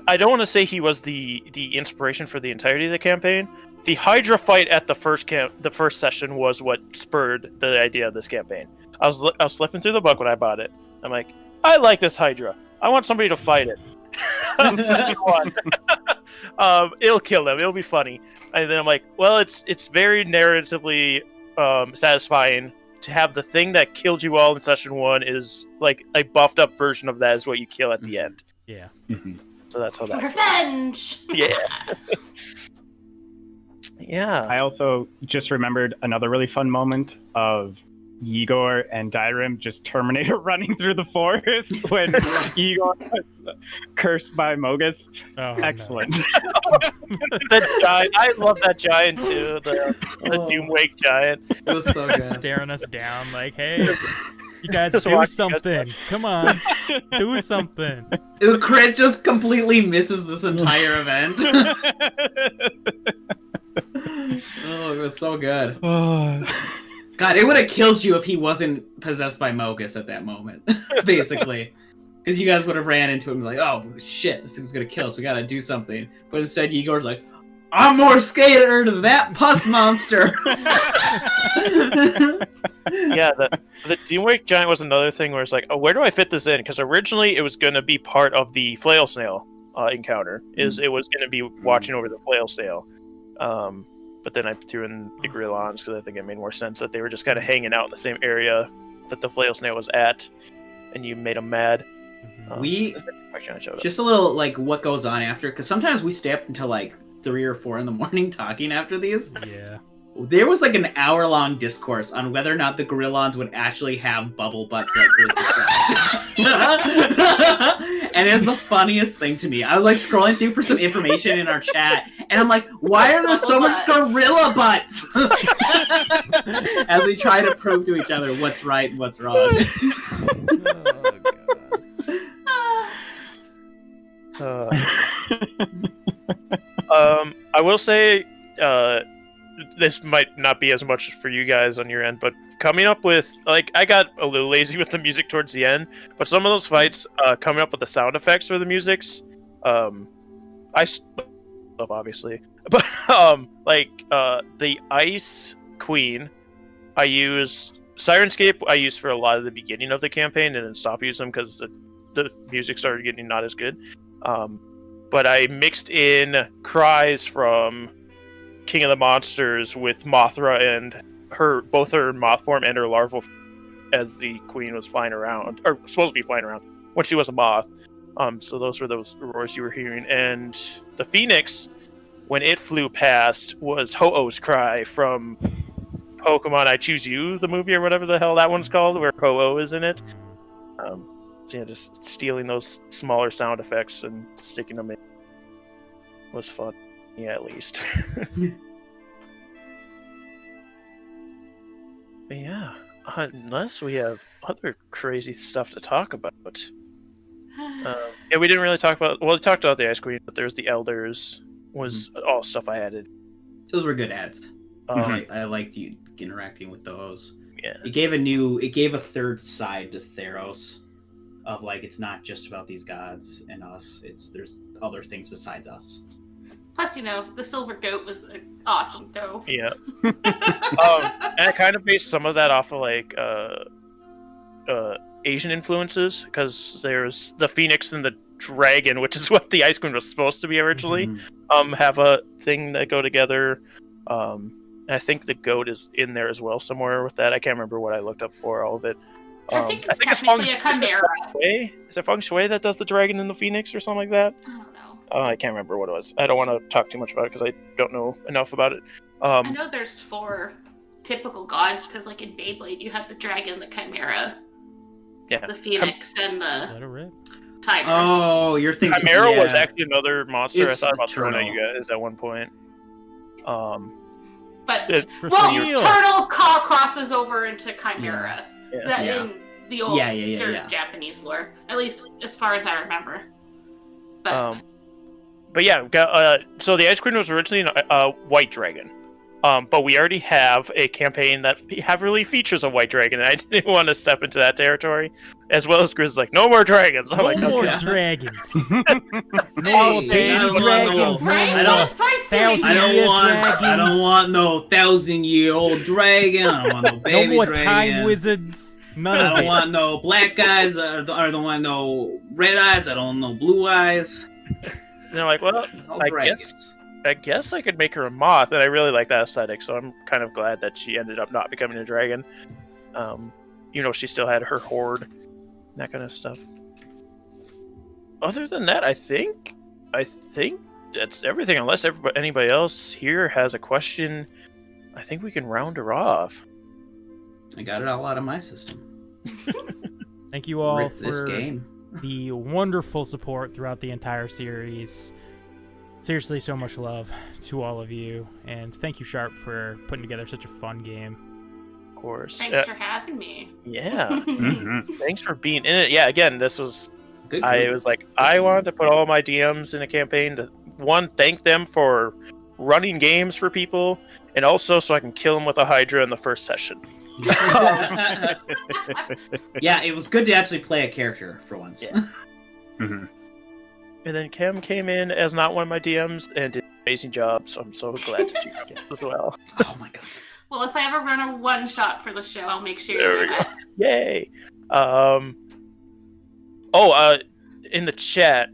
I don't want to say he was the inspiration for the entirety of the campaign. The Hydra fight at the first session was what spurred the idea of this campaign. I was flipping through the book when I bought it. I'm like, I like this Hydra. I want somebody to fight it. It'll kill them. It'll be funny. And then I'm like, well, it's very narratively satisfying to have the thing that killed you all in session 1 is like a buffed up version of that is what you kill at the end. Yeah. So that's how that. Revenge. Yeah. Yeah. I also just remembered another really fun moment of Igor and Dairim just Terminator running through the forest when Igor was cursed by Mogus. Oh, excellent. The giant. I love that giant too. The Doomwake giant. It was so good. Staring us down like, hey, you guys Just do watching something. Come on. Do something. Ukrit just completely misses this entire event. Oh, it was so good. God, it would have killed you if he wasn't possessed by Mogus at that moment, basically. Because you guys would have ran into him and like, oh shit, this thing's gonna kill us. We gotta do something. But instead, Igor's like, I'm more scared of that pus monster. Yeah, the Demonwake Giant was another thing where it's like, oh, where do I fit this in? Because originally it was going to be part of the flail snail encounter. It was going to be watching over the flail snail. But then I threw in the Grillons because I think it made more sense that they were just kind of hanging out in the same area that the flail snail was at, and you made them mad. Just a little like what goes on after, because sometimes we stay up until like 3 or 4 in the morning talking after these. Yeah. There was like an hour-long discourse on whether or not the Grillons would actually have bubble butts like Grizz described. And it's the funniest thing to me. I was like scrolling through for some information in our chat, and I'm like, why are there so much gorilla butts? As we try to prove to each other what's right and what's wrong. I will say, this might not be as much for you guys on your end, but coming up with, like, I got a little lazy with the music towards the end, but some of those fights, coming up with the sound effects for the musics, I love, obviously, but, the Ice Queen, I use Sirenscape, I use for a lot of the beginning of the campaign, and then stop using them because the music started getting not as good. But I mixed in cries from King of the Monsters with Mothra and both her moth form and her larval as the queen was flying around, or supposed to be flying around when she was a moth. So those were those roars you were hearing. And the Phoenix, when it flew past, was Ho-Oh's cry from Pokemon I Choose You, the movie, or whatever the hell that one's called, where Ho-Oh is in it. So yeah, just stealing those smaller sound effects and sticking them in was fun. Yeah, at least. But yeah, unless we have other crazy stuff to talk about. Yeah, we didn't really talk about. Well, we talked about the Ice Queen, but there's the Elders. Was all stuff I added. Those were good ads. I liked you interacting with those. Yeah, it gave a third side to Theros. Of like, it's not just about these gods and us. There's other things besides us. Plus, the silver goat was an awesome doe. Yeah. And I kind of based some of that off of like Asian influences, because there's the Phoenix and the dragon, which is what the Ice Queen was supposed to be originally. Have a thing that go together. And I think the goat is in there as well somewhere with that. I can't remember what I looked up for all of it. I think it's technically a chimera. Is it Feng Shui that does the dragon and the phoenix or something like that? I don't know. I can't remember what it was. I don't want to talk too much about it because I don't know enough about it. I know there's 4 typical gods, because like in Beyblade, you have the dragon, the chimera, the phoenix, and the tiger. Oh, you're thinking Chimera was actually another monster. It's I thought about Turtle. throwing at you guys at one point. But Steel. Turtle crosses over into chimera. Yeah. In the old Japanese lore, at least as far as I remember. But yeah, so the Ice Queen was originally a white dragon. But we already have a campaign that heavily features a white dragon, and I didn't want to step into that territory. As well as Grizz, like, no more dragons. I'm No like, more okay. dragons. No baby dragons. I don't want no 1,000-year-old dragon. I don't want no baby No more dragon. time wizards. None of I don't it. want no black eyes. I don't want no red eyes. I don't want no blue eyes. And they're like, well, No I dragons. guess I could make her a moth, and I really like that aesthetic, so I'm kind of glad that she ended up not becoming a dragon. She still had her horde, that kind of stuff. Other than that, I think that's everything, unless anybody else here has a question. I think we can round her off. I got it all out of my system. Thank you all Rip for this game. the wonderful support throughout the entire series. Seriously, so much love to all of you, and thank you, Sharp, for putting together such a fun game. Of course. Thanks for having me. Yeah. Thanks for being in it. Yeah, again, this was... Good I group. was like, I wanted to put all my DMs in a campaign to, one, thank them for running games for people, and also so I can kill them with a Hydra in the first session. Yeah, it was good to actually play a character for once. Yeah. Mhm. And then Cam came in as not one of my DMs and did an amazing job, so I'm so glad that you did as well. Oh my god. Well, if I ever run a one shot for the show, I'll make sure There you we know go. that. Yay! In the chat,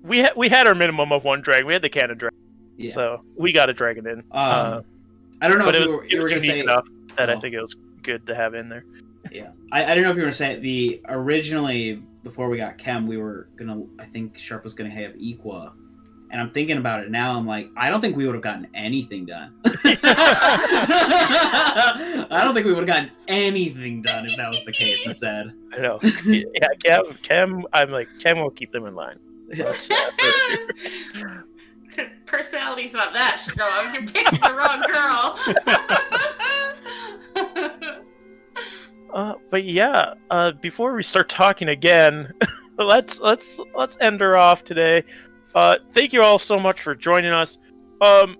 we had our minimum of one dragon. We had the cannon dragon, Yeah. so we got a dragon in. I don't know but if it you was were going to unique say. enough that I Oh. think it was good to have in there. Yeah, I don't know if you were going to say originally before we got Chem, we were gonna. I think Sharp was going to have Equa, and I'm thinking about it now. I'm like, I don't think we would have gotten anything done. I don't think we would have gotten anything done if that was the case. Instead, I know. Yeah, Chem. I'm like, Chem will keep them in line. That's, Personality's not that strong. You picked the wrong girl. But yeah, before we start talking again, let's end her off today. Thank you all so much for joining us. I'm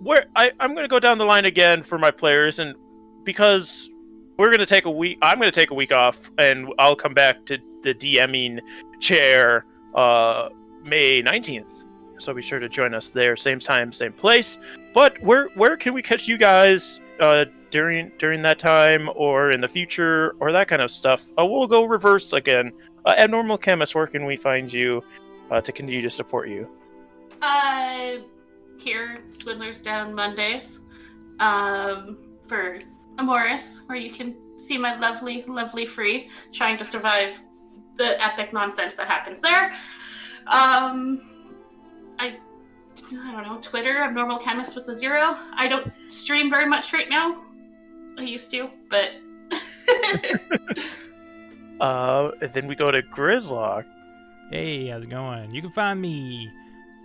gonna go down the line again for my players, and because we're gonna take a week, I'm gonna take a week off, and I'll come back to the DMing chair May 19th. So be sure to join us there, same time, same place. But where can we catch you guys during that time, or in the future, or that kind of stuff? We'll go reverse again. AbnormalChemist, where can we find you to continue to support you? Here, Swindlers Down Mondays, for Amoris, where you can see my lovely free trying to survive the epic nonsense that happens there. I don't know, Twitter, AbnormalChemist with the 0. I don't stream very much right now. I used to, but... And then we go to Grizlocke. Hey, how's it going? You can find me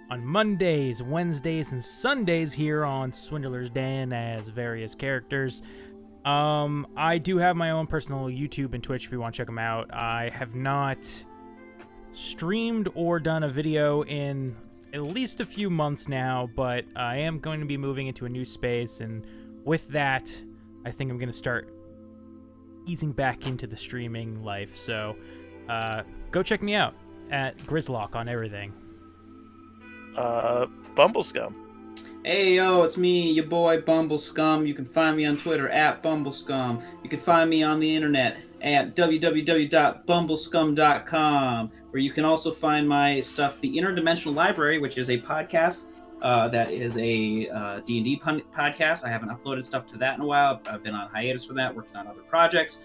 on Mondays, Wednesdays, and Sundays here on Swindler's Den as various characters. I do have my own personal YouTube and Twitch if you want to check them out. I have not streamed or done a video in at least a few months now, but I am going to be moving into a new space, and with that, I think I'm going to start easing back into the streaming life. So go check me out at Grizlocke on everything. Bumblescum. Hey yo, it's me, your boy Bumblescum. You can find me on Twitter at Bumblescum. You can find me on the internet at www.bumblescum.com, where you can also find my stuff, The Interdimensional Library, which is a podcast that is a D&D podcast. I haven't uploaded stuff to that in a while. I've been on hiatus for that, working on other projects.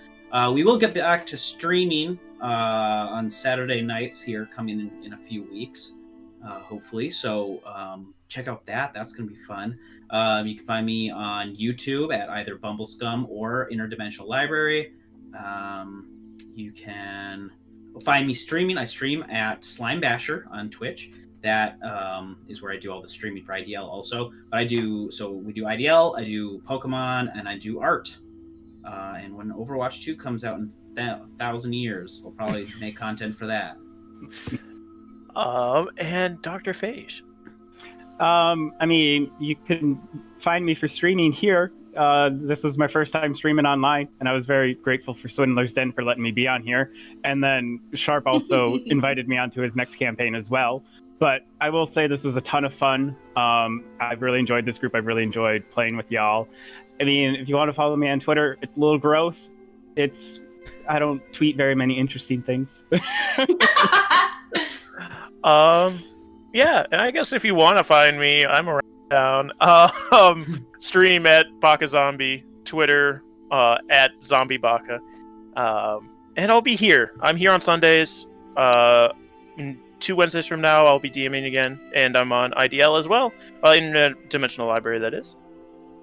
We will get back to streaming on Saturday nights here coming in a few weeks, hopefully. So check out that. That's going to be fun. You can find me on YouTube at either Bumblescum or Interdimensional Library. You can find me streaming. I stream at Slime Basher on Twitch. That is where I do all the streaming for IDL also. But we do IDL, I do Pokemon, and I do art. And when Overwatch 2 comes out in 1,000 years, we'll probably make content for that. And DrPhage. I mean, you can find me for streaming here. This was my first time streaming online, and I was very grateful for Swindler's Den for letting me be on here. And then Sharp also invited me onto his next campaign as well. But I will say this was a ton of fun. I've really enjoyed this group. I've really enjoyed playing with y'all. I mean, if you want to follow me on Twitter, it's Little Growth. I don't tweet very many interesting things. Yeah, and I guess if you want to find me, I'm around town. Stream at BakaZombie, Twitter at ZombieBaka. And I'll be here. I'm here on Sundays. 2 Wednesdays from now, I'll be DMing again, and I'm on IDL as well, in Dimensional Library, that is.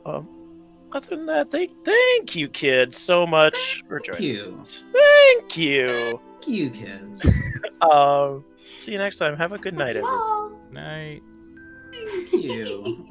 Other than that, thank you, kids, so much for joining us. Thank you. Thank you, kids. See you next time. Have a good night, everyone. Night. Thank you.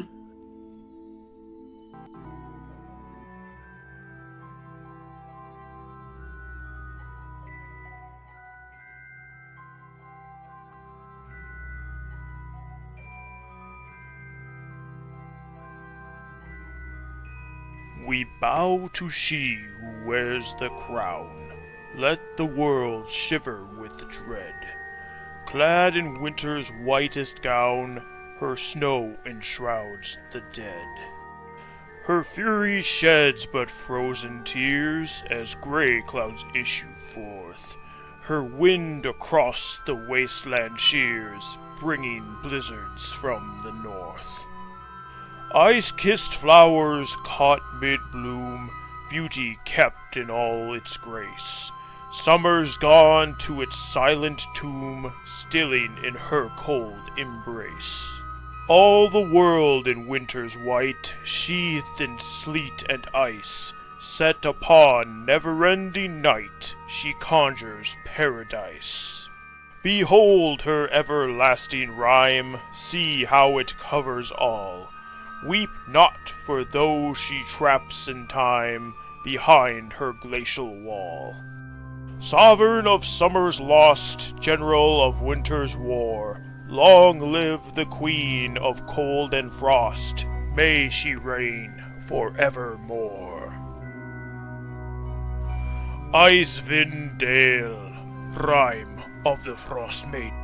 We bow to she who wears the crown. Let the world shiver with dread. Clad in winter's whitest gown, her snow enshrouds the dead. Her fury sheds but frozen tears as grey clouds issue forth. Her wind across the wasteland shears, bringing blizzards from the north. Ice-kissed flowers caught mid-bloom, beauty kept in all its grace. Summer's gone to its silent tomb, stilling in her cold embrace. All the world in winter's white, sheathed in sleet and ice, set upon never-ending night, she conjures paradise. Behold her everlasting rhyme, see how it covers all. Weep not for those she traps in time behind her glacial wall. Sovereign of summer's lost, general of winter's war, long live the queen of cold and frost, may she reign forevermore. Icewind Dale, rhyme of the Frost Maiden.